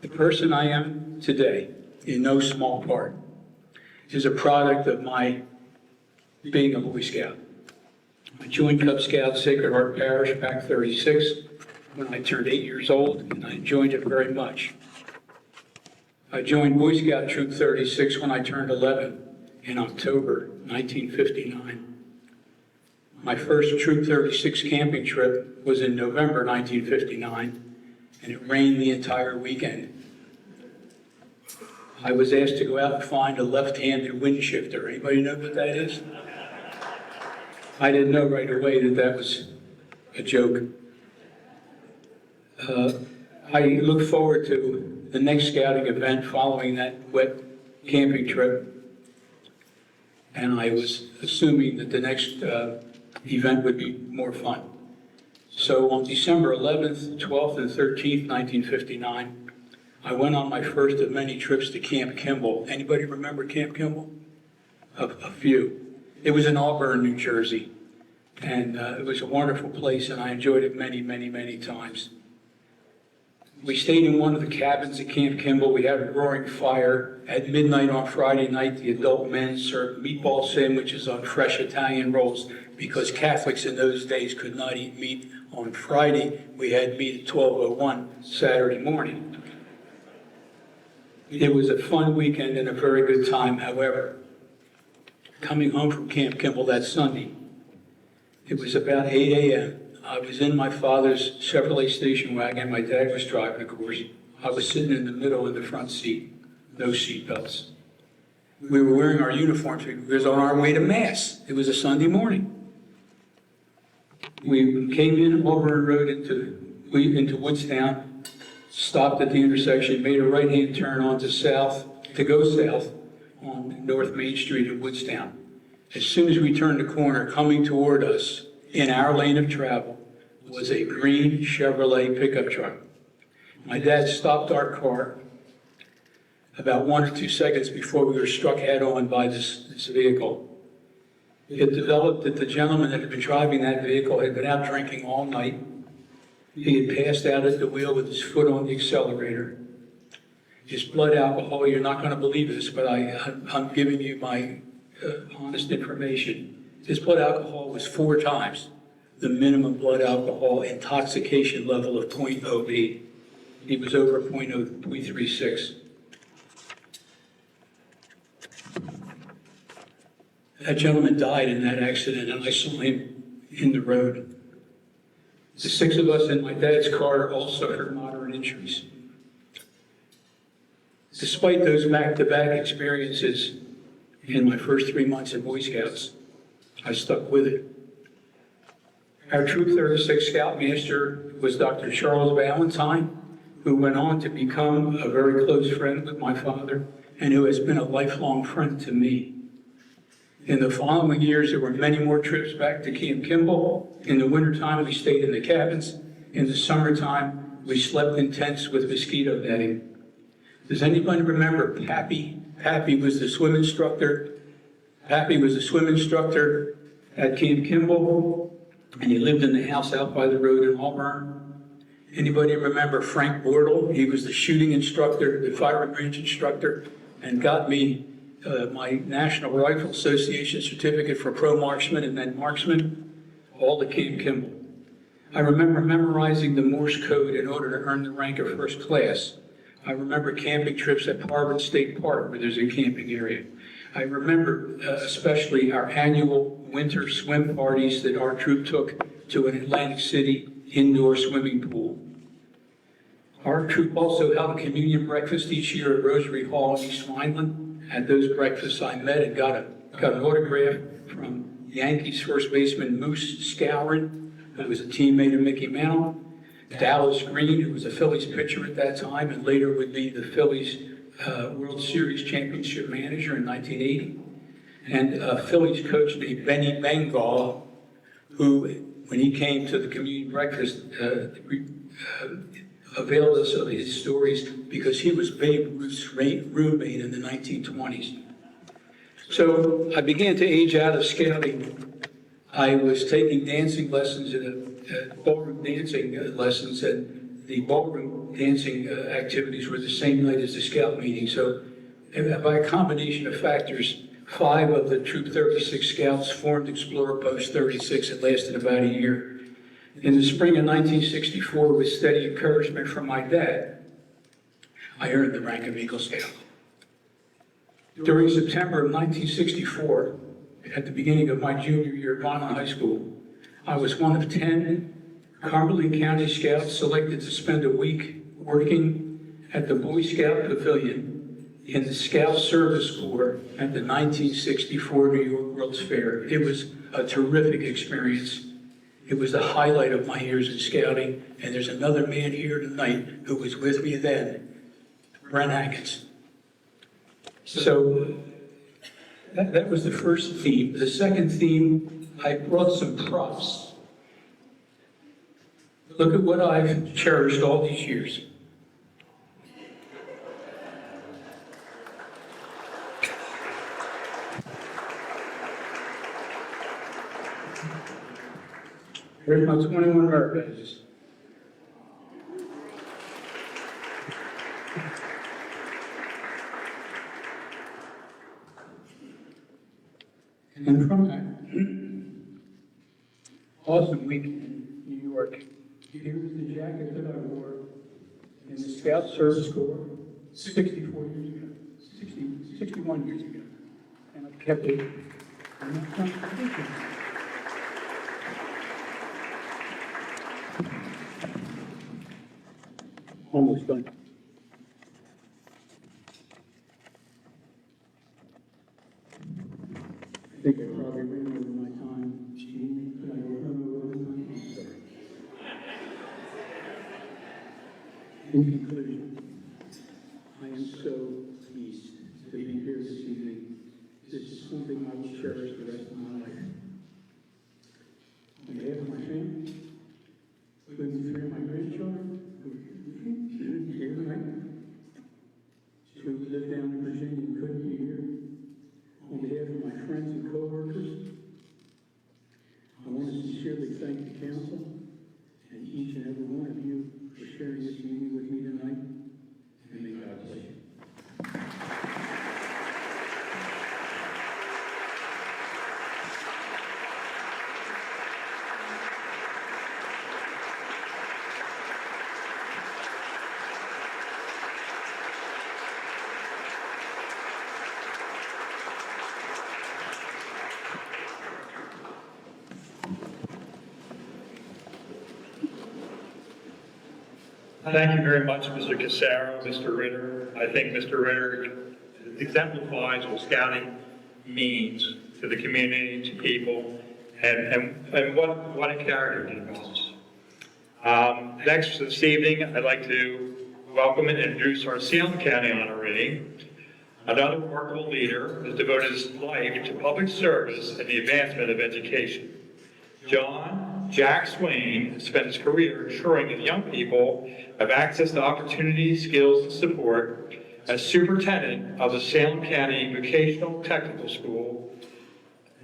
The person I am today, in no small part, is a product of my being a Boy Scout. I joined Cub Scouts Sacred Heart Parish back 36 when I turned 8 years old, and I enjoyed it very much. I joined Boy Scout Troop 36 when I turned 11 in October 1959. My first Troop 36 camping trip was in November 1959, and it rained the entire weekend. I was asked to go out and find a left-handed wind shifter. Anybody know what that is? I didn't know right away that that was a joke. I look forward to the next scouting event following that wet camping trip. And I was assuming that the next event would be more fun. So on December 11th, 12th, and 13th, 1959, I went on my first of many trips to Camp Kimball. Anybody remember Camp Kimball? A few. It was in Auburn, New Jersey. And it was a wonderful place, and I enjoyed it many, many, many times. We stayed in one of the cabins at Camp Kimball. We had a roaring fire. At midnight on Friday night, the adult men served meatball sandwiches on fresh Italian rolls because Catholics in those days could not eat meat on Friday. We had meat at 12:01 Saturday morning. It was a fun weekend and a very good time. However, coming home from Camp Kimball that Sunday, it was about 8 a.m. I was in my father's Chevrolet station wagon. My dad was driving, of course. I was sitting in the middle in the front seat, no seat belts. We were wearing our uniforms because on our way to Mass. It was a Sunday morning. We came in Auburn Road into Woodstown, stopped at the intersection, made a right-hand turn onto south, to go south on North Main Street in Woodstown. As soon as we turned the corner, coming toward us in our lane of travel was a green Chevrolet pickup truck. My dad stopped our car about 1 or 2 seconds before we were struck head-on by this vehicle. It developed that the gentleman that had been driving that vehicle had been out drinking all night. He had passed out at the wheel with his foot on the accelerator. His blood alcohol, you're not going to believe this, but I'm giving you my honest information. His blood alcohol was 4 times the minimum blood alcohol intoxication level of 0.08. He was over 0.036. That gentleman died in that accident, and I saw him in the road. The 6 of us in my dad's car all suffered moderate injuries. Despite those back-to-back experiences in my first 3 months in Boy Scouts, I stuck with it. Our Troop 36 Scoutmaster was Dr. Charles Valentine, who went on to become a very close friend with my father and who has been a lifelong friend to me. In the following years, there were many more trips back to Camp Kimball. In the wintertime, we stayed in the cabins. In the summertime, we slept in tents with mosquito netting. Does anybody remember Pappy? Pappy was the swim instructor. Pappy was the swim instructor at Camp Kimball, and he lived in the house out by the road in Auburn. Anybody remember Frank Bortle? He was the shooting instructor, the firing range instructor, and got me my National Rifle Association certificate for pro marksman and then marksman, all at Camp Kimball. I remember memorizing the Morse code in order to earn the rank of first class. I remember camping trips at Harvard State Park, where there's a camping area. I remember especially our annual winter swim parties that our troop took to an Atlantic City indoor swimming pool. Our troop also held a communion breakfast each year at Rosary Hall in East Vineland. At those breakfasts, I met and got got an autograph from Yankees first baseman Moose Skowron, who was a teammate of Mickey Mantle. Dallas Green, who was a Phillies pitcher at that time and later would be the Phillies World Series championship manager in 1980. And a Phillies coach named Benny Bengal, who, when he came to the community breakfast, availed us of his stories because he was Babe Ruth's roommate in the 1920s. So I began to age out of scouting. I was taking dancing lessons at ballroom dancing lessons, and the ballroom dancing activities were the same night as the scout meeting. So by a combination of factors, 5 of the Troop 36 scouts formed Explorer Post 36. It lasted about a year. In the spring of 1964, with steady encouragement from my dad, I earned the rank of Eagle Scout. During September of 1964, at the beginning of my junior year at Vineland High School, I was one of 10 Cumberland County Scouts selected to spend a week working at the Boy Scout Pavilion in the Scout Service Corps at the 1964 New York World's Fair. It was a terrific experience. It was the highlight of my years in scouting, and there's another man here tonight who was with me then, Brent Hackett. So that was the first theme. The second theme, I brought some props. Look at what I've cherished all these years. Here's my 21 merit badges. And from that awesome week in New York, here's the jacket that I wore in the Scout Service Corps 64 years ago, 61 years ago. And I've kept it in my constitution. Almost done. I think I probably ran over my time. Gene, could I run over my time? Sorry. In conclusion, I am so pleased to be here this evening. This is something I will cherish the rest of my life. On behalf of my family, including 3 of my grandchildren, here tonight, 2 who live down in Virginia and couldn't be here. On behalf of my friends and co-workers, I want to sincerely thank the council and each and every one of you for sharing this evening with me tonight, and may God bless you. Thank you very much, Mr. Casaro, Mr. Ritter. I think Mr. Ritter exemplifies what scouting means to the community, to people, and what a character he develops. Next this evening, I'd like to welcome and introduce our Salem County honoree, another remarkable leader who has devoted his life to public service and the advancement of education. Jack Swain spent his career ensuring that young people have access to opportunities, skills, and support as superintendent of the Salem County Vocational Technical School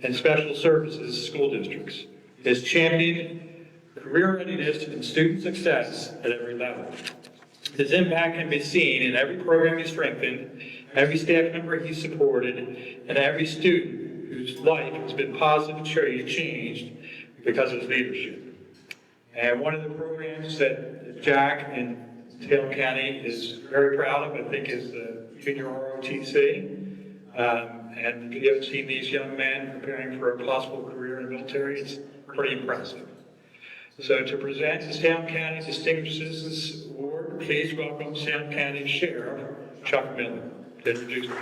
and Special Services School Districts. He has championed career readiness and student success at every level. His impact can be seen in every program he strengthened, every staff member he supported, and every student whose life has been positively changed because of his leadership. And one of the programs that Jack in Salem County is very proud of, I think, is the Junior ROTC. And if you haven't seen these young men preparing for a possible career in the military, it's pretty impressive. So to present the Salem County Distinguished Citizens Award, please welcome Salem County Sheriff Chuck Miller to introduce him.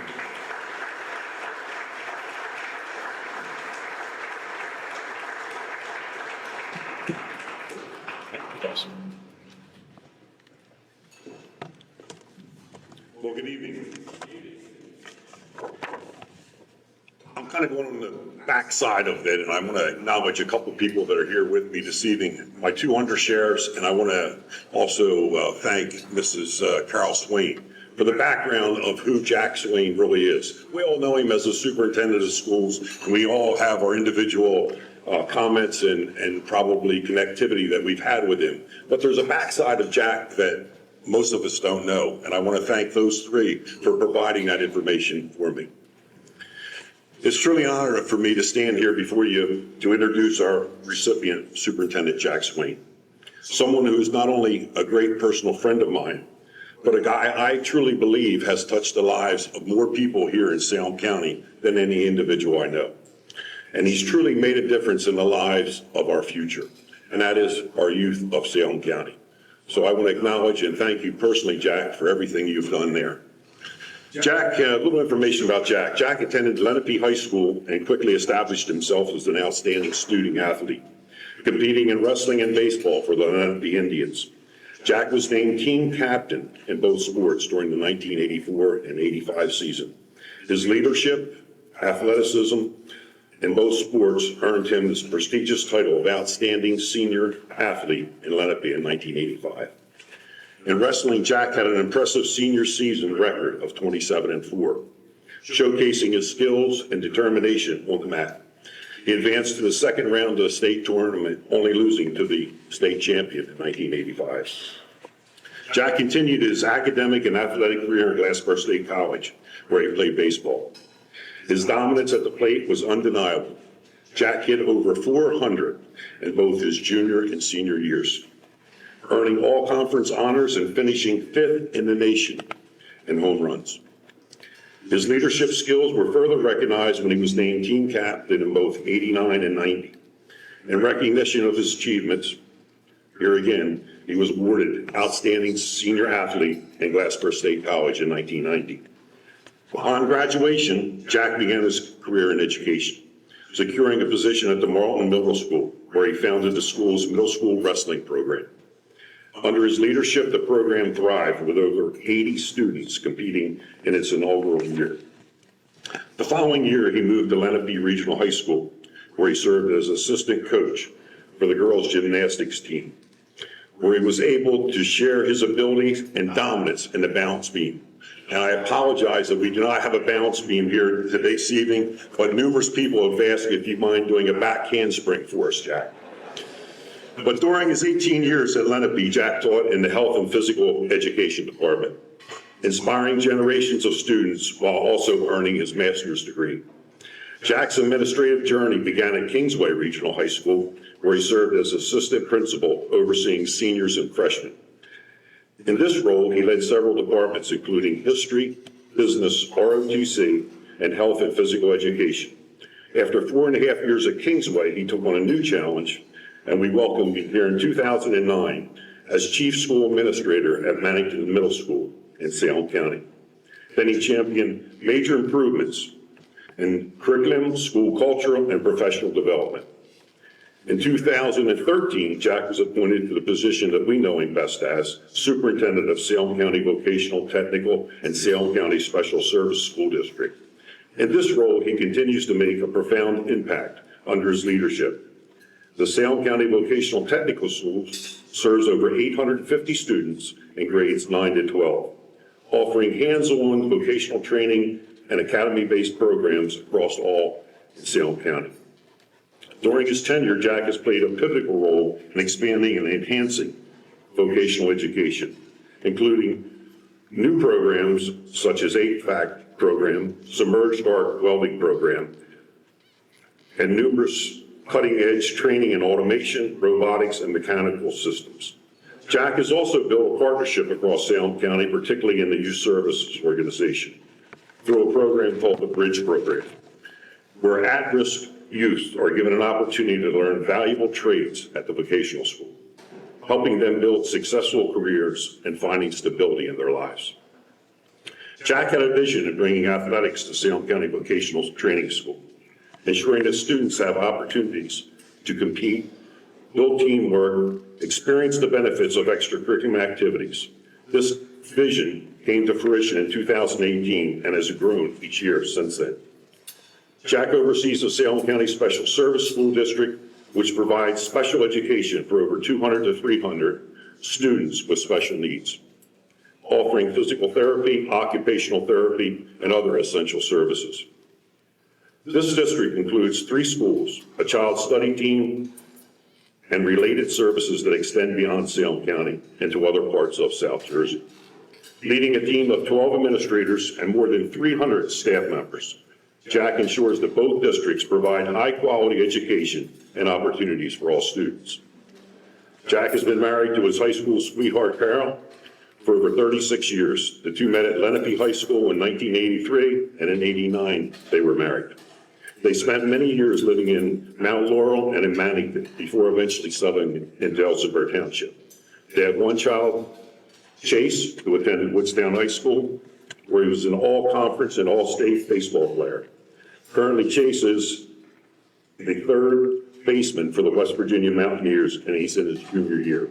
Scouts. Well, good evening. I'm kind of going on the backside of it, and I want to acknowledge a couple of people that are here with me this evening. My two undersheriffs, and I want to also thank Mrs. Carol Swain for the background of who Jack Swain really is. We all know him as a superintendent of schools, and we all have our individual comments and probably connectivity that we've had with him. But there's a backside of Jack that most of us don't know, and I want to thank those three for providing that information for me. It's truly an honor for me to stand here before you to introduce our recipient, Superintendent Jack Swain, someone who is not only a great personal friend of mine, but a guy I truly believe has touched the lives of more people here in Salem County than any individual I know. And he's truly made a difference in the lives of our future, and that is our youth of Salem County. So I want to acknowledge and thank you personally, Jack, for everything you've done there. Jack, a little information about Jack. Jack attended Lenape High School and quickly established himself as an outstanding student athlete, competing in wrestling and baseball for the Lenape Indians. Jack was named team captain in both sports during the 1984 and 85 season. His leadership, athleticism in both sports earned him this prestigious title of Outstanding Senior Athlete in Lenape in 1985. In wrestling, Jack had an impressive senior season record of 27-4, showcasing his skills and determination on the mat. He advanced to the second round of the state tournament, only losing to the state champion in 1985. Jack continued his academic and athletic career at Glasper State College, where he played baseball. His dominance at the plate was undeniable. Jack hit over 400 in both his junior and senior years, earning all conference honors and finishing 5th in the nation in home runs. His leadership skills were further recognized when he was named team captain in both 89 and 90. In recognition of his achievements, here again, he was awarded Outstanding Senior Athlete in Glasper State College in 1990. Upon graduation, Jack began his career in education, securing a position at the Marlton Middle School, where he founded the school's middle school wrestling program. Under his leadership, the program thrived with over 80 students competing in its inaugural year. The following year, he moved to Lenape Regional High School, where he served as assistant coach for the girls' gymnastics team, where he was able to share his abilities and dominance in the balance beam. And I apologize that we do not have a balance beam here today this evening, but numerous people have asked if you mind doing a back handspring for us, Jack. But during his 18 years at Lenape, Jack taught in the health and physical education department, inspiring generations of students while also earning his master's degree. Jack's administrative journey began at Kingsway Regional High School, where he served as assistant principal, overseeing seniors and freshmen. In this role, he led several departments, including history, business, ROTC, and health and physical education. After 4.5 years at Kingsway, he took on a new challenge, and we welcomed him here in 2009 as Chief School Administrator at Mannington Middle School in Salem County. Then he championed major improvements in curriculum, school culture, and professional development. In 2013, Jack was appointed to the position that we know him best as Superintendent of Salem County Vocational, Technical, and Salem County Special Service School District. In this role, he continues to make a profound impact under his leadership. The Salem County Vocational Technical Schools serves over 850 students in grades 9 to 12, offering hands-on vocational training and academy-based programs across all in Salem County. During his tenure, Jack has played a pivotal role in expanding and enhancing vocational education, including new programs such as HVAC program, submerged arc welding program, and numerous cutting-edge training in automation, robotics, and mechanical systems. Jack has also built a partnership across Salem County, particularly in the youth services organization, through a program called the Bridge Program, where at-risk youth are given an opportunity to learn valuable trades at the vocational school, helping them build successful careers and finding stability in their lives. Jack had a vision of bringing athletics to Salem County Vocational Training School, ensuring that students have opportunities to compete, build teamwork, experience the benefits of extracurricular activities. This vision came to fruition in 2018 and has grown each year since then. Jack oversees the Salem County Special Service School District, which provides special education for over 200 to 300 students with special needs, offering physical therapy, occupational therapy, and other essential services. This district includes 3 schools, a child study team, and related services that extend beyond Salem County into other parts of South Jersey. Leading a team of 12 administrators and more than 300 staff members, Jack ensures that both districts provide high-quality education and opportunities for all students. Jack has been married to his high school sweetheart, Carol, for over 36 years. The two met at Lenape High School in 1983, and in '89, they were married. They spent many years living in Mount Laurel and in Mannington before eventually settling in Elsinburg Township. They had one child, Chase, who attended Woodstown High School, where he was an all-conference and all-state baseball player. Currently, Chase is the third baseman for the West Virginia Mountaineers, and he's in his junior year.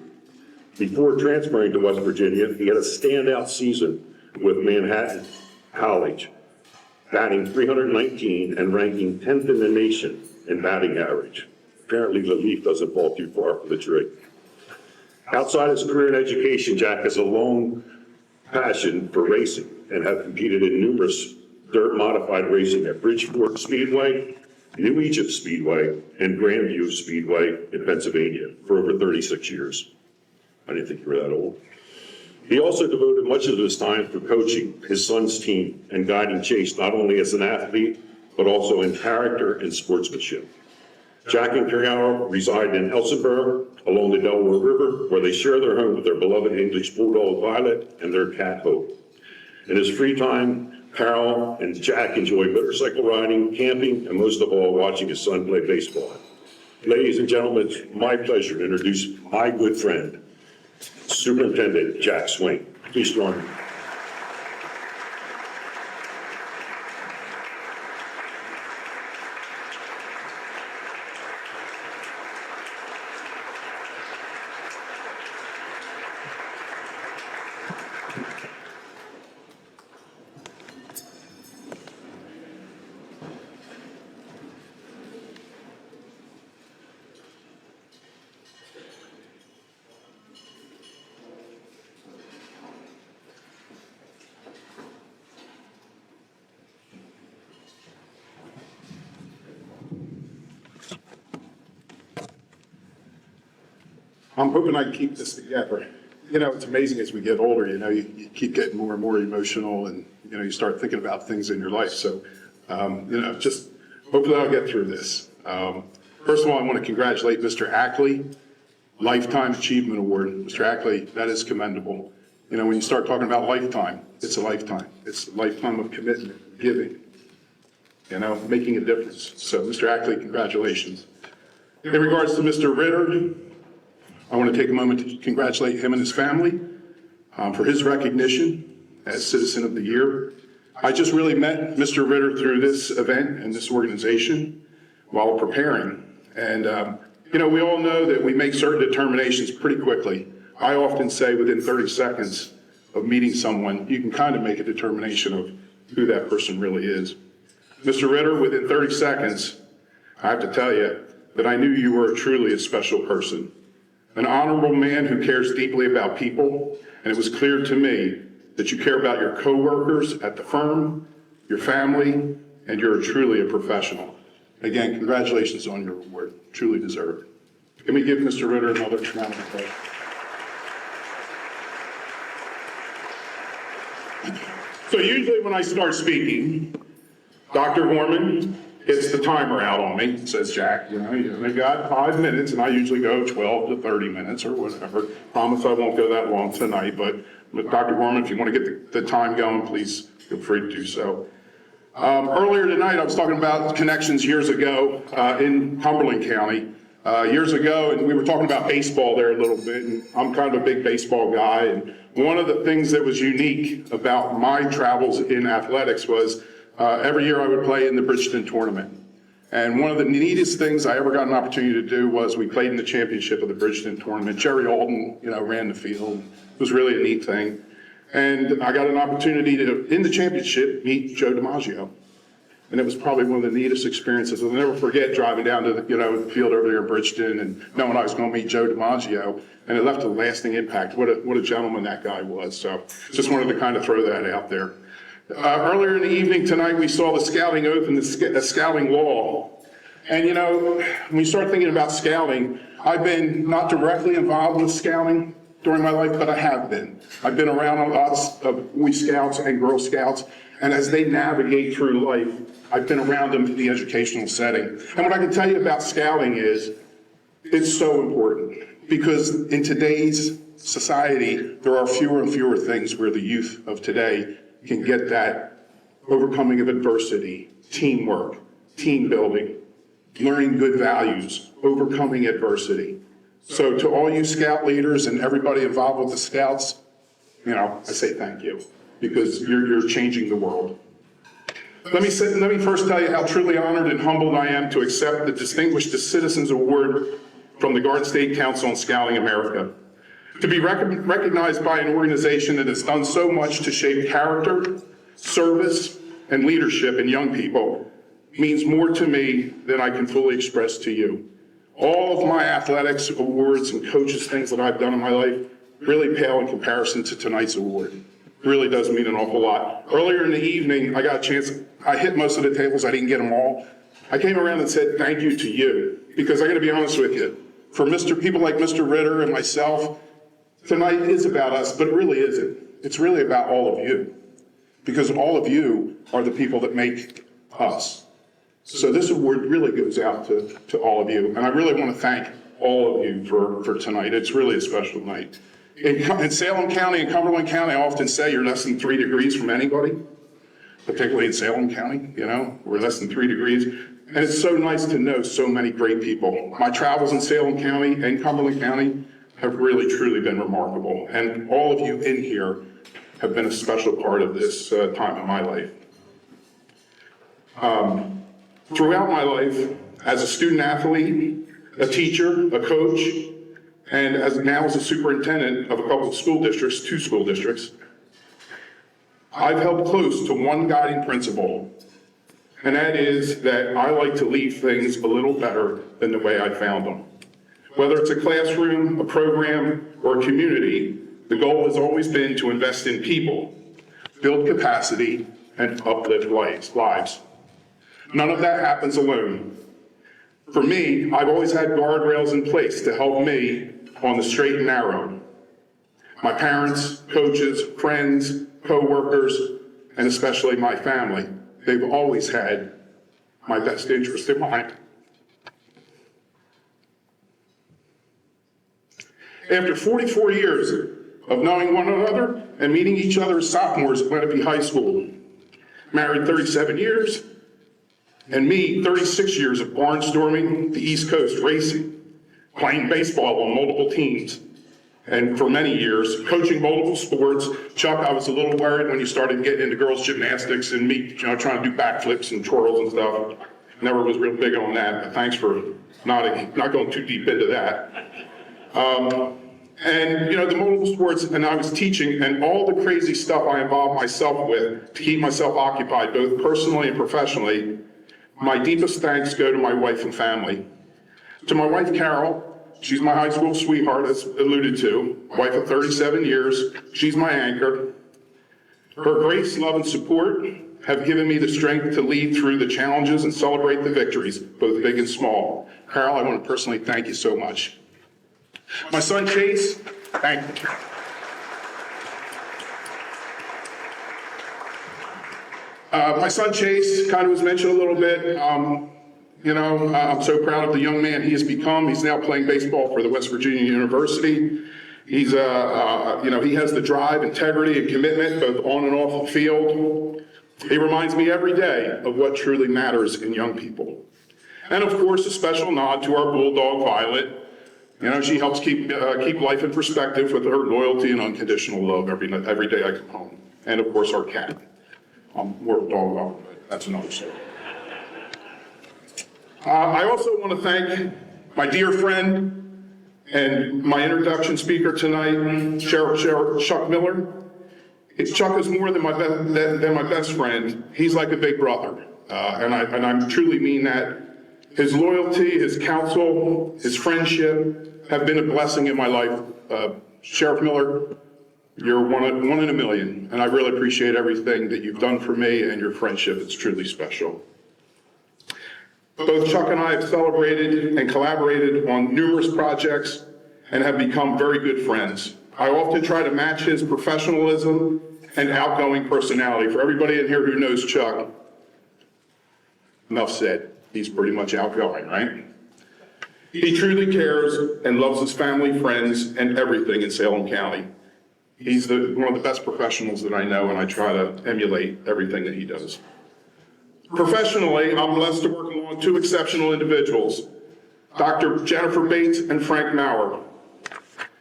Before transferring to West Virginia, he had a standout season with Manhattan College, batting .319 and ranking 10th in the nation in batting average. Apparently, the leaf doesn't fall too far for the tree. Outside his career in education, Jack has a long passion for racing and have competed in numerous dirt modified racing at Bridgeport Speedway, New Egypt Speedway, and Grandview Speedway in Pennsylvania for over 36 years. I didn't think you were that old. He also devoted much of his time to coaching his son's team and guiding Chase not only as an athlete, but also in character and sportsmanship. Jack and Carol reside in Elsinburg along the Delaware River, where they share their home with their beloved English Bulldog Violet and their cat Hope. In his free time, Carol and Jack enjoy motorcycle riding, camping, and most of all, watching his son play baseball. Ladies and gentlemen, it's my pleasure to introduce my good friend, Superintendent Jack Swain. Please join me. I'm hoping I can keep this together. You know, it's amazing as we get older, you know, you keep getting more and more emotional and, you know, you start thinking about things in your life. So, you know, just hopefully I'll get through this. First of all, I want to congratulate Mr. Ackley, Lifetime Achievement Award. Mr. Ackley, that is commendable. You know, when you start talking about lifetime, it's a lifetime. It's a lifetime of commitment, giving, you know, making a difference. So, Mr. Ackley, congratulations. In regards to Mr. Ritter, I want to take a moment to congratulate him and his family for his recognition as Citizen of the Year. I just really met Mr. Ritter through this event and this organization while preparing. And, you know, we all know that we make certain determinations pretty quickly. I often say within 30 seconds of meeting someone, you can kind of make a determination of who that person really is. Mr. Ritter, within 30 seconds, I have to tell you that I knew you were truly a special person. An honorable man who cares deeply about people, and it was clear to me that you care about your coworkers at the firm, your family, and you're truly a professional. Again, congratulations on your award, truly deserved. Can we give Mr. Ritter another round of applause? So usually when I start speaking, Dr. Gorman gets the timer out on me, says Jack, you know, they got 5 minutes, and I usually go 12 to 30 minutes or whatever. Promise I won't go that long tonight, but Dr. Gorman, if you want to get the time going, please feel free to do so. Earlier tonight, I was talking about connections years ago in Cumberland County. Years ago, and we were talking about baseball there a little bit, and I'm kind of a big baseball guy, and one of the things that was unique about my travels in athletics was every year I would play in the Bridgeton tournament. And one of the neatest things I ever got an opportunity to do was we played in the championship of the Bridgeton tournament. Jerry Alden, ran the field. It was really a neat thing. And I got an opportunity to, in the championship, meet Joe DiMaggio. And it was probably one of the neatest experiences. I'll never forget driving down to the field over there in Bridgeton and knowing I was going to meet Joe DiMaggio. And it left a lasting impact. What a gentleman that guy was. So just wanted to kind of throw that out there. Earlier in the evening tonight, we saw the scouting oath and the scouting wall. And when you start thinking about scouting, I've been not directly involved with scouting during my life, but I have been. I've been around a lot of Boy Scouts and Girl Scouts, and as they navigate through life, I've been around them in the educational setting. And what I can tell you about scouting is, it's so important, because in today's society, there are fewer and fewer things where the youth of today can get that overcoming of adversity, teamwork, team building, learning good values, overcoming adversity. So to all you scout leaders and everybody involved with the scouts, I say thank you, because you're changing the world. Let me first tell you how truly honored and humbled I am to accept the Distinguished Citizens Award from the Garden State Council on Scouting America. To be recognized by an organization that has done so much to shape character, service, and leadership in young people means more to me than I can fully express to you. All of my athletics awards and coaches things that I've done in my life really pale in comparison to tonight's award. It really does mean an awful lot. Earlier in the evening, I got a chance, I hit most of the tables, I didn't get them all. I came around and said thank you to you, because I gotta be honest with you, for people like Mr. Ritter and myself, tonight is about us, but it really isn't. It's really about all of you, because all of you are the people that make us. So this award really goes out to all of you, and I really want to thank all of you for tonight. It's really a special night. In Salem County and Cumberland County, I often say you're less than 3 degrees from anybody, particularly in Salem County, we're less than 3 degrees. And it's so nice to know so many great people. My travels in Salem County and Cumberland County have really, truly been remarkable. And all of you in here have been a special part of this time in my life. Throughout my life, as a student athlete, a teacher, a coach, and now as a superintendent of a couple of school districts, 2 school districts, I've held close to one guiding principle, and that is that I like to leave things a little better than the way I found them. Whether it's a classroom, a program, or a community, the goal has always been to invest in people, build capacity, and uplift lives. None of that happens alone. For me, I've always had guardrails in place to help me on the straight and narrow. My parents, coaches, friends, co-workers, and especially my family, they've always had my best interest in mind. After 44 years of knowing one another and meeting each other as sophomores at Lenape High School, married 37 years, and me, 36 years of barnstorming the East Coast racing, playing baseball on multiple teams, and for many years, coaching multiple sports. Chuck, I was a little worried when you started getting into girls' gymnastics and me, trying to do backflips and twirls and stuff. Never was real big on that, but thanks for not going too deep into that. And the multiple sports, and I was teaching, and all the crazy stuff I involved myself with to keep myself occupied, both personally and professionally. My deepest thanks go to my wife and family. To my wife, Carol, she's my high school sweetheart, as alluded to, wife of 37 years. She's my anchor. Her grace, love, and support have given me the strength to lead through the challenges and celebrate the victories, both big and small. Carol, I want to personally thank you so much. My son, Chase, thank you. My son Chase kind of was mentioned a little bit. I'm so proud of the young man he has become. He's now playing baseball for the West Virginia University. He's, he has the drive, integrity, and commitment both on and off the field. He reminds me every day of what truly matters in young people. And of course, a special nod to our bulldog, Violet. She helps keep life in perspective with her loyalty and unconditional love every day I come home. And of course, our cat. I'm more of a dog lover, but that's another story. I also want to thank my dear friend and my introduction speaker tonight, Sheriff Chuck Miller. Chuck is more than my best friend. He's like a big brother, and I truly mean that. His loyalty, his counsel, his friendship have been a blessing in my life. Sheriff Miller, you're one in a million, and I really appreciate everything that you've done for me and your friendship. It's truly special. Both Chuck and I have celebrated and collaborated on numerous projects and have become very good friends. I often try to match his professionalism and outgoing personality. For everybody in here who knows Chuck, enough said. He's pretty much outgoing, right? He truly cares and loves his family, friends, and everything in Salem County. He's one of the best professionals that I know, and I try to emulate everything that he does. Professionally, I'm blessed to work along two exceptional individuals, Dr. Jennifer Bates and Frank Maurer.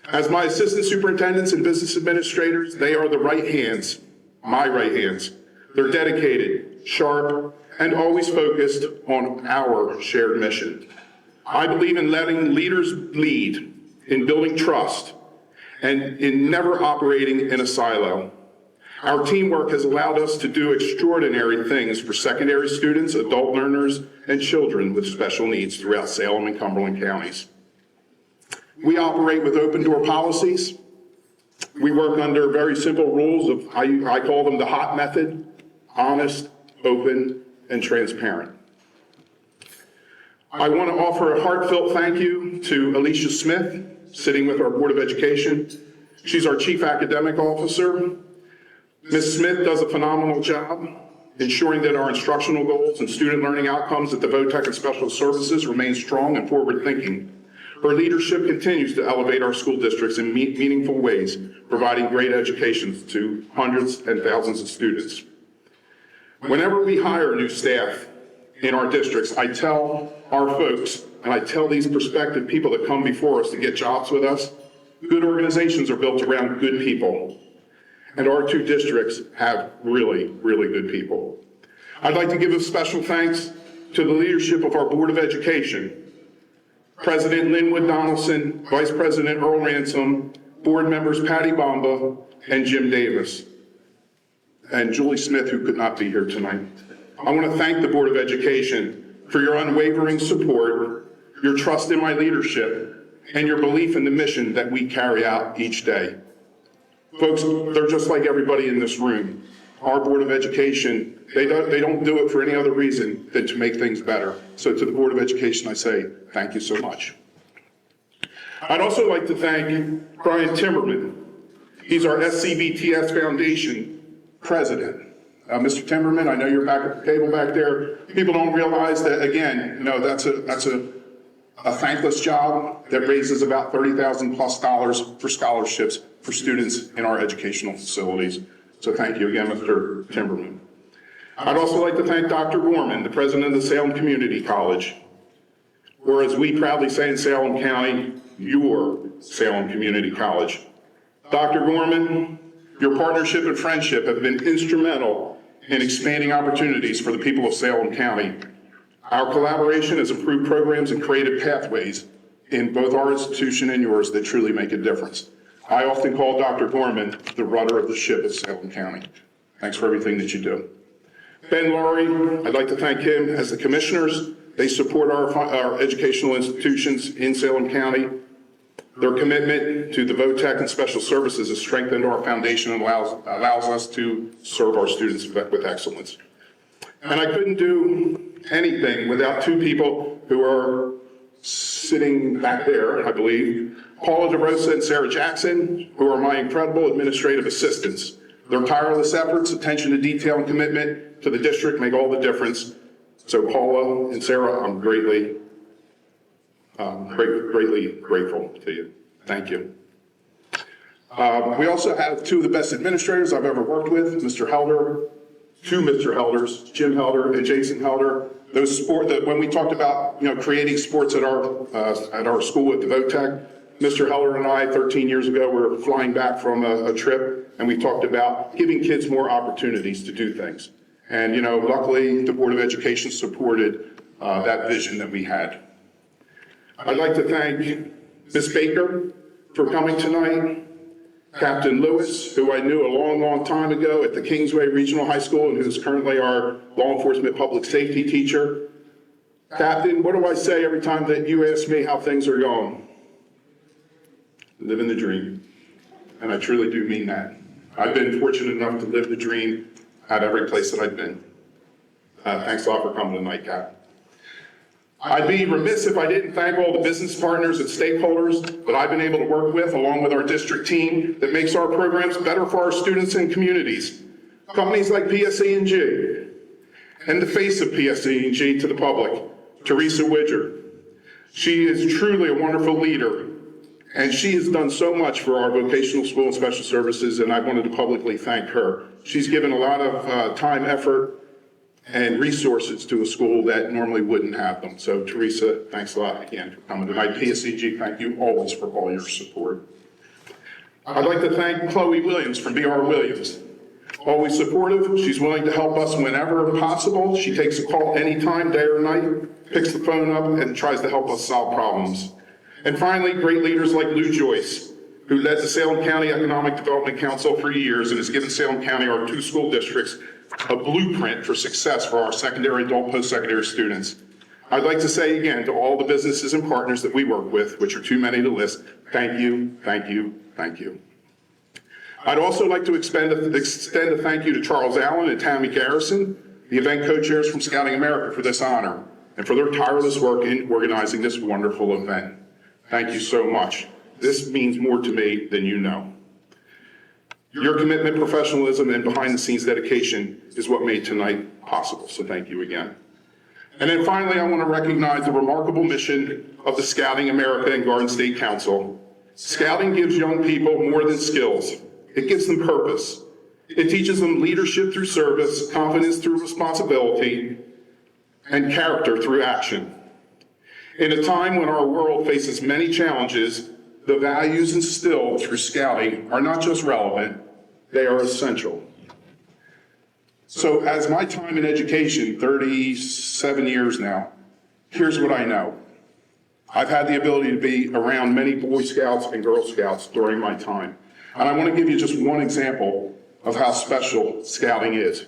As my assistant superintendents and business administrators, they are the right hands, my right hands. They're dedicated, sharp, and always focused on our shared mission. I believe in letting leaders lead, in building trust, and in never operating in a silo. Our teamwork has allowed us to do extraordinary things for secondary students, adult learners, and children with special needs throughout Salem and Cumberland counties. We operate with open door policies. We work under very simple rules of, I call them the HOT method, honest, open, and transparent. I want to offer a heartfelt thank you to Alicia Smith, sitting with our Board of Education. She's our Chief Academic Officer. Ms. Smith does a phenomenal job ensuring that our instructional goals and student learning outcomes at the VOTEC and Special Services remain strong and forward-thinking. Her leadership continues to elevate our school districts in meaningful ways, providing great education to hundreds and thousands of students. Whenever we hire new staff in our districts, I tell our folks, and I tell these prospective people that come before us to get jobs with us, good organizations are built around good people. And our two districts have really, really good people. I'd like to give a special thanks to the leadership of our Board of Education, President Linwood Donaldson, Vice President Earl Ransom, board members Patty Bomba and Jim Davis, and Julie Smith, who could not be here tonight. I want to thank the Board of Education for your unwavering support, your trust in my leadership, and your belief in the mission that we carry out each day. Folks, they're just like everybody in this room. Our Board of Education, they don't do it for any other reason than to make things better. So to the Board of Education, I say thank you so much. I'd also like to thank Brian Timmerman. He's our SCVTS Foundation president. Mr. Timmerman, I know you're back at the table back there. People don't realize that, again, that's a thankless job that raises about $30,000 plus for scholarships for students in our educational facilities. So thank you again, Mr. Timberman. I'd also like to thank Dr. Gorman, the president of the Salem Community College, or as we proudly say in Salem County, your Salem Community College. Dr. Gorman, your partnership and friendship have been instrumental in expanding opportunities for the people of Salem County. Our collaboration has improved programs and created pathways in both our institution and yours that truly make a difference. I often call Dr. Gorman the rudder of the ship of Salem County. Thanks for everything that you do. Ben Laurie, I'd like to thank him as the commissioners. They support our educational institutions in Salem County. Their commitment to the VOTEC and special services has strengthened our foundation and allows us to serve our students with excellence. And I couldn't do anything without two people who are sitting back there, I believe, Paula DeRosa and Sarah Jackson, who are my incredible administrative assistants. Their tireless efforts, attention to detail, and commitment to the district make all the difference. So Paula and Sarah, I'm greatly grateful to you. Thank you. We also have two of the best administrators I've ever worked with, Mr. Helder, two Mr. Helders, Jim Helder and Jason Helder. When we talked about creating sports at our school at the VOTEC, Mr. Helder and I, 13 years ago, were flying back from a trip, and we talked about giving kids more opportunities to do things. And luckily, the Board of Education supported that vision that we had. I'd like to thank Ms. Baker for coming tonight, Captain Lewis, who I knew a long, long time ago at the Kingsway Regional High School and who's currently our law enforcement public safety teacher. Captain, what do I say every time that you ask me how things are going? Living the dream. And I truly do mean that. I've been fortunate enough to live the dream at every place that I've been. Thanks a lot for coming tonight, Cap. I'd be remiss if I didn't thank all the business partners and stakeholders that I've been able to work with, along with our district team, that makes our programs better for our students and communities. Companies like PSE&G, and the face of PSE&G to the public, Teresa Widger. She is truly a wonderful leader, and she has done so much for our vocational school and special services, and I wanted to publicly thank her. She's given a lot of time, effort, and resources to a school that normally wouldn't have them. So Teresa, thanks a lot again for coming tonight. PSEG, thank you always for all your support. I'd like to thank Chloe Williams from BR Williams. Always supportive, she's willing to help us whenever possible. She takes a call anytime, day or night, picks the phone up and tries to help us solve problems. And finally, great leaders like Lou Joyce, who led the Salem County Economic Development Council for years and has given Salem County, our 2 school districts, a blueprint for success for our secondary, adult, post-secondary students. I'd like to say again to all the businesses and partners that we work with, which are too many to list, thank you, thank you, thank you. I'd also like to extend a thank you to Charles Allen and Tammy Garrison, the event co-chairs from Scouting America, for this honor and for their tireless work in organizing this wonderful event. Thank you so much. This means more to me than you know. Your commitment, professionalism, and behind-the-scenes dedication is what made tonight possible, so thank you again. And then finally, I want to recognize the remarkable mission of the Scouting America and Garden State Council. Scouting gives young people more than skills. It gives them purpose. It teaches them leadership through service, confidence through responsibility, and character through action. In a time when our world faces many challenges, the values instilled through Scouting are not just relevant, they are essential. So as my time in education, 37 years now, here's what I know. I've had the ability to be around many Boy Scouts and Girl Scouts during my time. And I want to give you just one example of how special Scouting is.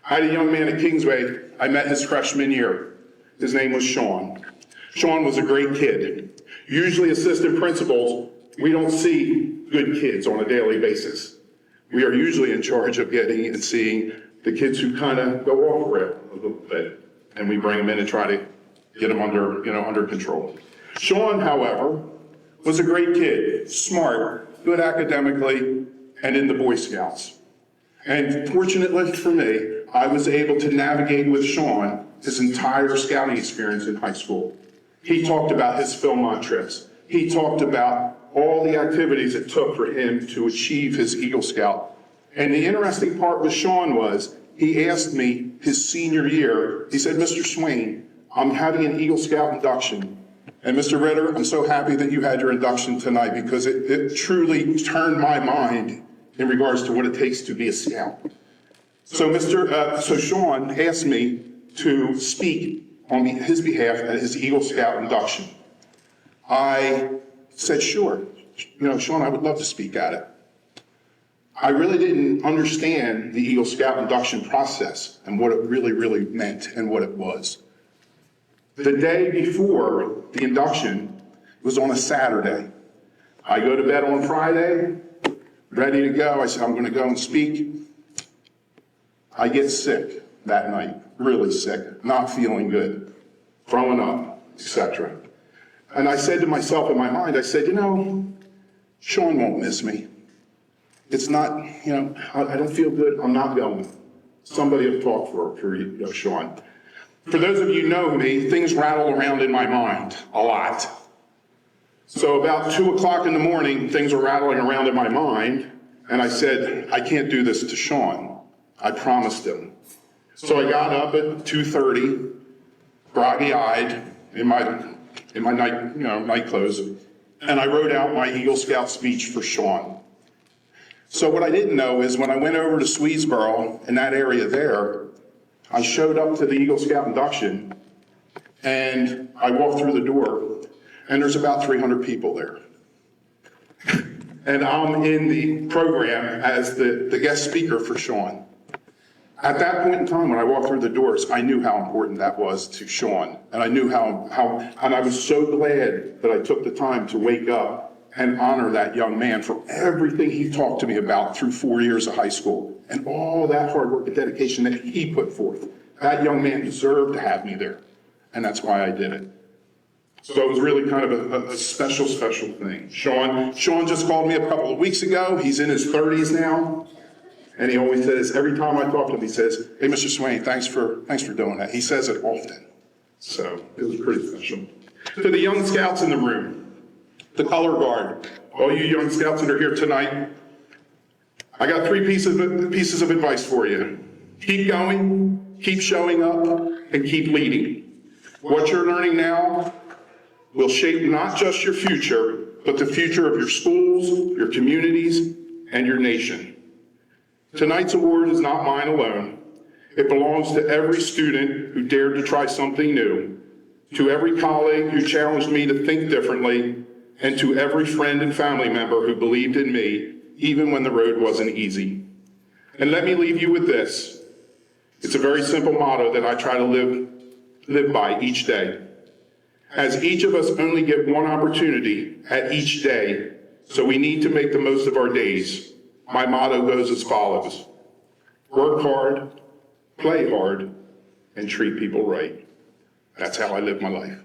I had a young man at Kingsway, I met his freshman year. His name was Sean. Sean was a great kid. Usually assistant principals, we don't see good kids on a daily basis. We are usually in charge of getting and seeing the kids who kind of go off the rail a little bit, and we bring them in and try to get them under control. Sean, however, was a great kid, smart, good academically, and in the Boy Scouts. And fortunately for me, I was able to navigate with Sean his entire Scouting experience in high school. He talked about his Philmont trips. He talked about all the activities it took for him to achieve his Eagle Scout. And the interesting part with Sean was, he asked me his senior year, he said, Mr. Swain, I'm having an Eagle Scout induction. And Mr. Ritter, I'm so happy that you had your induction tonight because it truly turned my mind in regards to what it takes to be a Scout. So Sean asked me to speak on his behalf at his Eagle Scout induction. I said, sure, Sean, I would love to speak at it. I really didn't understand the Eagle Scout induction process and what it really, really meant and what it was. The day before the induction was on a Saturday. I go to bed on Friday, ready to go. I said, I'm going to go and speak. I get sick that night, really sick, not feeling good, throwing up, etc. And I said to myself in my mind, I said, Sean won't miss me. It's not, I don't feel good, I'm not going. Somebody will talk for Sean. For those of you who know me, things rattle around in my mind a lot. So about 2 o'clock in the morning, things are rattling around in my mind, and I said, I can't do this to Sean. I promised him. So I got up at 2:30, groggy-eyed, in my night clothes, and I wrote out my Eagle Scout speech for Sean. So what I didn't know is when I went over to Swedesboro, in that area there, I showed up to the Eagle Scout induction, And I walk through the door, and there's about 300 people there. And I'm in the program as the guest speaker for Sean. At that point in time, when I walked through the doors, I knew how important that was to Sean. And I knew and I was so glad that I took the time to wake up and honor that young man for everything he talked to me about through 4 years of high school and all that hard work and dedication that he put forth. That young man deserved to have me there. And that's why I did it. So it was really kind of a special, special thing. Sean just called me a couple of weeks ago. He's in his 30s now. And he always says, every time I talk to him, he says, "Hey, Mr. Swain, thanks for doing that." He says it often. So it was pretty special. To the young scouts in the room, the color guard, all you young scouts that are here tonight, I got 3 pieces of advice for you. Keep going, keep showing up, and keep leading. What you're learning now will shape not just your future, but the future of your schools, your communities, and your nation. Tonight's award is not mine alone. It belongs to every student who dared to try something new, to every colleague who challenged me to think differently, and to every friend and family member who believed in me, even when the road wasn't easy. And let me leave you with this. It's a very simple motto that I try to live by each day. As each of us only get one opportunity at each day, so we need to make the most of our days. My motto goes as follows: work hard, play hard, and treat people right. That's how I live my life.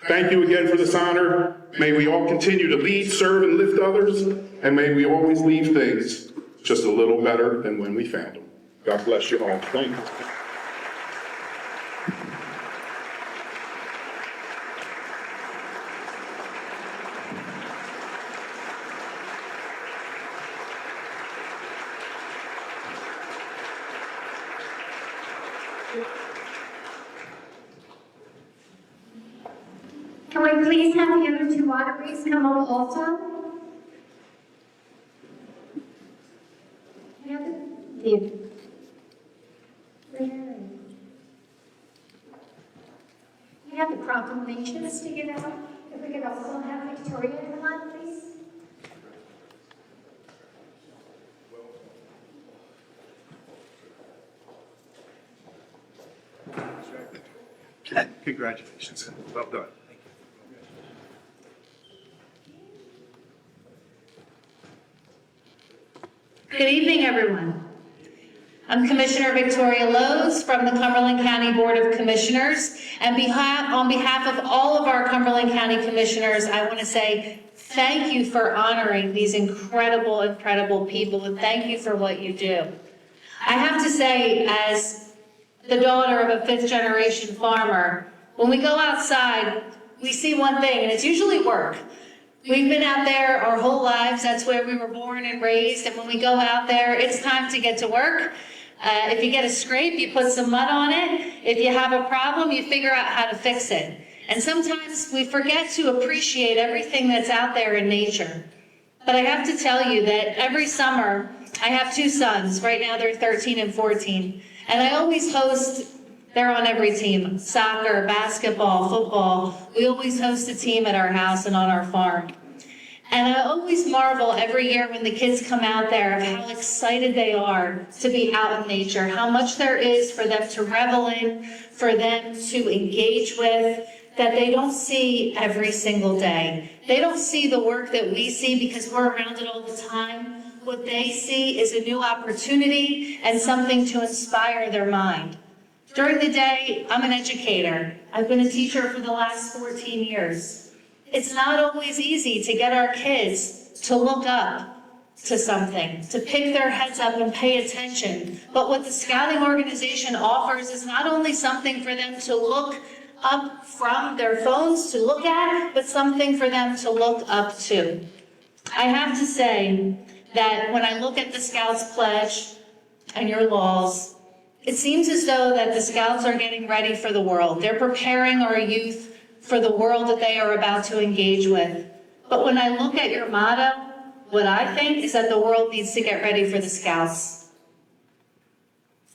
Thank you again for this honor. May we all continue to lead, serve, and lift others, and may we always leave things just a little better than when we found them. God bless you all. Thank you. Can we please have the other 2 honorees come up also? We have the proclamations to get out. If we could also have Victoria come on, please. Congratulations. Well done. Good evening, everyone. I'm Commissioner Victoria Lowe's from the Cumberland County Board of Commissioners. And on behalf of all of our Cumberland County Commissioners, I want to say thank you for honoring these incredible, incredible people, and thank you for what you do. I have to say, as the daughter of a 5th-generation farmer, when we go outside, we see one thing, and it's usually work. We've been out there our whole lives. That's where we were born and raised. And when we go out there, it's time to get to work. If you get a scrape, you put some mud on it. If you have a problem, you figure out how to fix it. And sometimes we forget to appreciate everything that's out there in nature. But I have to tell you that every summer, I have 2 sons. Right now, they're 13 and 14. And I always host. They're on every team, soccer, basketball, football. We always host a team at our house and on our farm. And I always marvel every year when the kids come out there of how excited they are to be out in nature, how much there is for them to revel in, for them to engage with, that they don't see every single day. They don't see the work that we see because we're around it all the time. What they see is a new opportunity and something to inspire their mind. During the day, I'm an educator. I've been a teacher for the last 14 years. It's not always easy to get our kids to look up to something, to pick their heads up and pay attention. But what the Scouting organization offers is not only something for them to look up from their phones to look at, but something for them to look up to. I have to say that when I look at the Scouts Pledge and your laws, it seems as though that the Scouts are getting ready for the world. They're preparing our youth for the world that they are about to engage with. But when I look at your motto, what I think is that the world needs to get ready for the Scouts.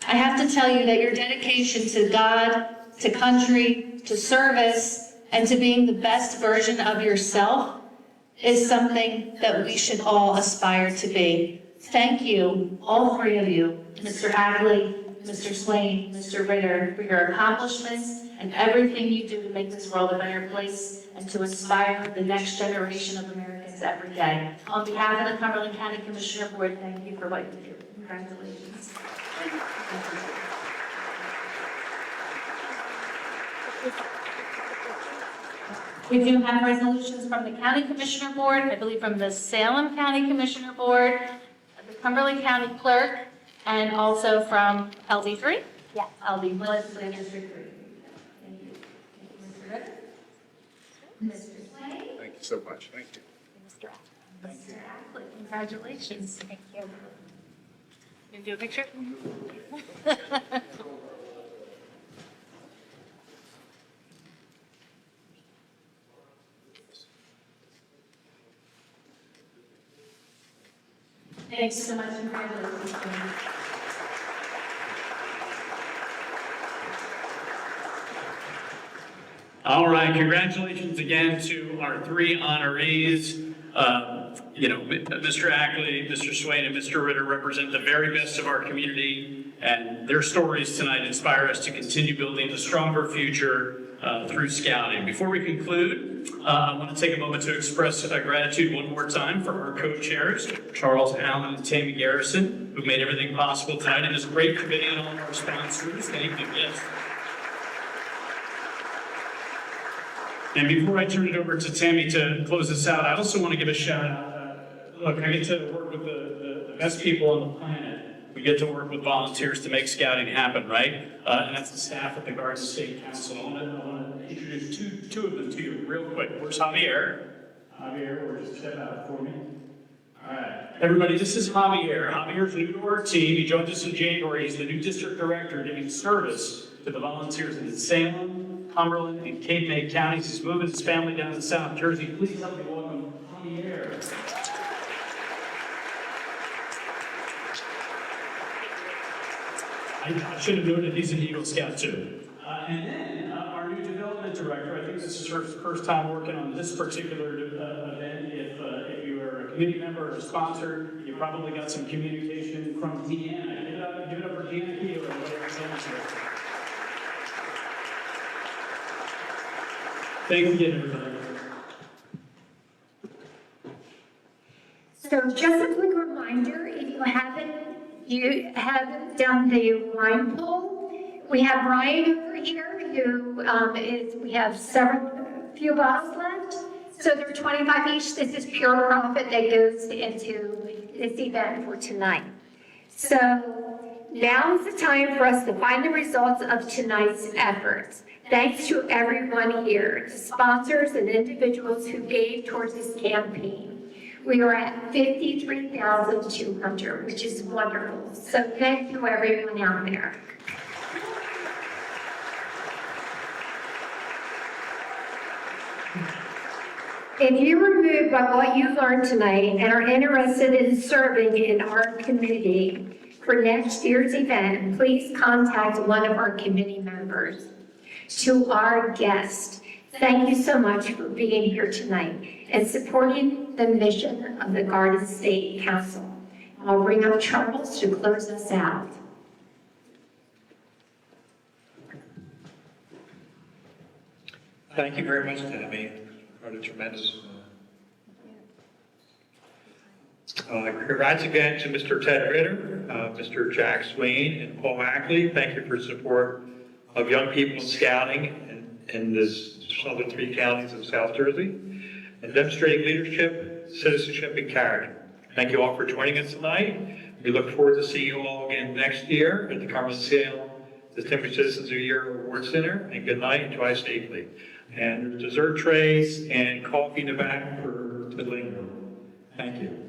I have to tell you that your dedication to God, to country, to service, and to being the best version of yourself is something that we should all aspire to be. Thank you, all three of you, Mr. Ackley, Mr. Swain, Mr. Ritter, for your accomplishments and everything you do to make this world a better place and to inspire the next generation of Americans every day. On behalf of the Cumberland County Commissioner Board, thank you for what you do. Congratulations. We do have resolutions from the County Commissioner Board, I believe from the Salem County Commissioner Board, the Cumberland County Clerk, and also from LD3? Yeah. LD, Legislative District 3. Thank you. Mr. Ritter? Mr. Swain? Thank you so much. Thank you. Mr. Ackley, congratulations. Thank you. You do a picture? Thanks so much. Congratulations. All right, congratulations again to our three honorees. Mr. Ackley, Mr. Swain, and Mr. Ritter represent the very best of our community, and their stories tonight inspire us to continue building a stronger future through scouting. Before we conclude, I want to take a moment to express gratitude one more time for our co-chairs, Charles Allen and Tammy Garrison, who made everything possible tonight, and this great committee and all of our sponsors. Thank you. Yes. And before I turn it over to Tammy to close this out, I also want to give a shout out. Look, I get to work with the best people on the planet. We get to work with volunteers to make scouting happen, right? And that's the staff at the Garden State Council. I want to introduce two of them to you real quick. Where's Javier? Javier, just step out for me. All right. Everybody, this is Javier. Javier's new to our team. He joined us in January. He's the new district director giving service to the volunteers in Salem, Cumberland, and Cape May counties. He's moving his family down to South Jersey. Please help me welcome Javier. I should have noted he's an Eagle Scout too. And then our new development director, I think this is her first time working on this particular event. If you are a committee member or a sponsor, you probably got some communication from Deanna. Give it up for Deanna Key or whatever her name is. Thanks again, everybody. So just a quick reminder, if you haven't done the wine poll, we have Brian over here who we have few bottles left. So they're 25 each. This is pure profit that goes into this event for tonight. So now is the time for us to find the results of tonight's efforts. Thanks to everyone here, to sponsors and individuals who gave towards this campaign. We are at 53,200, which is wonderful. So thank you everyone out there. If you were moved by what you learned tonight and are interested in serving in our community for next year's event, please contact one of our committee members. To our guests, thank you so much for being here tonight and supporting the mission of the Garden State Council. I'll bring up Charles to close us out. Thank you very much, Tammy. What a tremendous. Congrats again to Mr. Ted Ritter, Mr. Jack Swain, and Paul Ackley. Thank you for support of young people in scouting in the southern three counties of South Jersey, and demonstrating leadership, citizenship, and character. Thank you all for joining us tonight. We look forward to seeing you all again next year at the Cumberland and Salem Distinguished Citizens of the Year Award Center. And good night and drive safely. And there's dessert trays and coffee in the back for the living room. Thank you.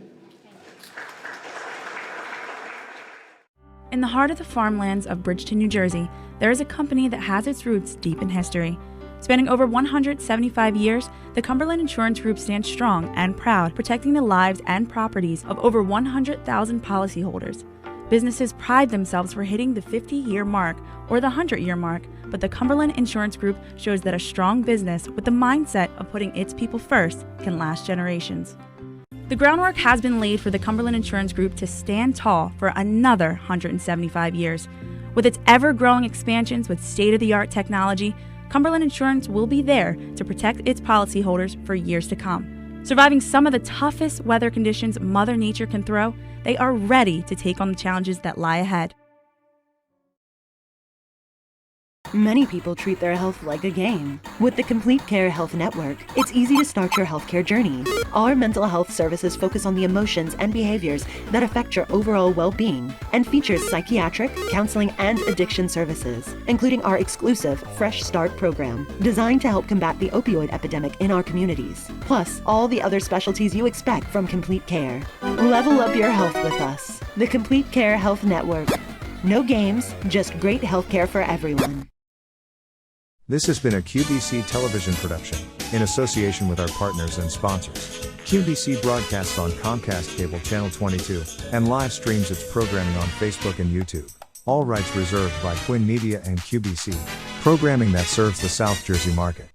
In the heart of the farmlands of Bridgeton, New Jersey, there is a company that has its roots deep in history. Spanning over 175 years, the Cumberland Insurance Group stands strong and proud, protecting the lives and properties of over 100,000 policyholders. Businesses pride themselves for hitting the 50-year mark or the 100-year mark, but the Cumberland Insurance Group shows that a strong business with the mindset of putting its people first can last generations. The groundwork has been laid for the Cumberland Insurance Group to stand tall for another 175 years. With its ever-growing expansions with state-of-the-art technology, Cumberland Insurance will be there to protect its policyholders for years to come. Surviving some of the toughest weather conditions Mother Nature can throw, they are ready to take on the challenges that lie ahead. Many people treat their health like a game. With the Complete Care Health Network, it's easy to start your healthcare journey. Our mental health services focus on the emotions and behaviors that affect your overall well-being and features psychiatric, counseling, and addiction services, including our exclusive Fresh Start program, designed to help combat the opioid epidemic in our communities, plus all the other specialties you expect from Complete Care. Level up your health with us. The Complete Care Health Network. No games, just great healthcare for everyone. This has been a QBC television production, in association with our partners and sponsors. QBC broadcasts on Comcast Cable Channel 22, and live streams its programming on Facebook and YouTube. All rights reserved by Quinn Media and QBC, programming that serves the South Jersey market.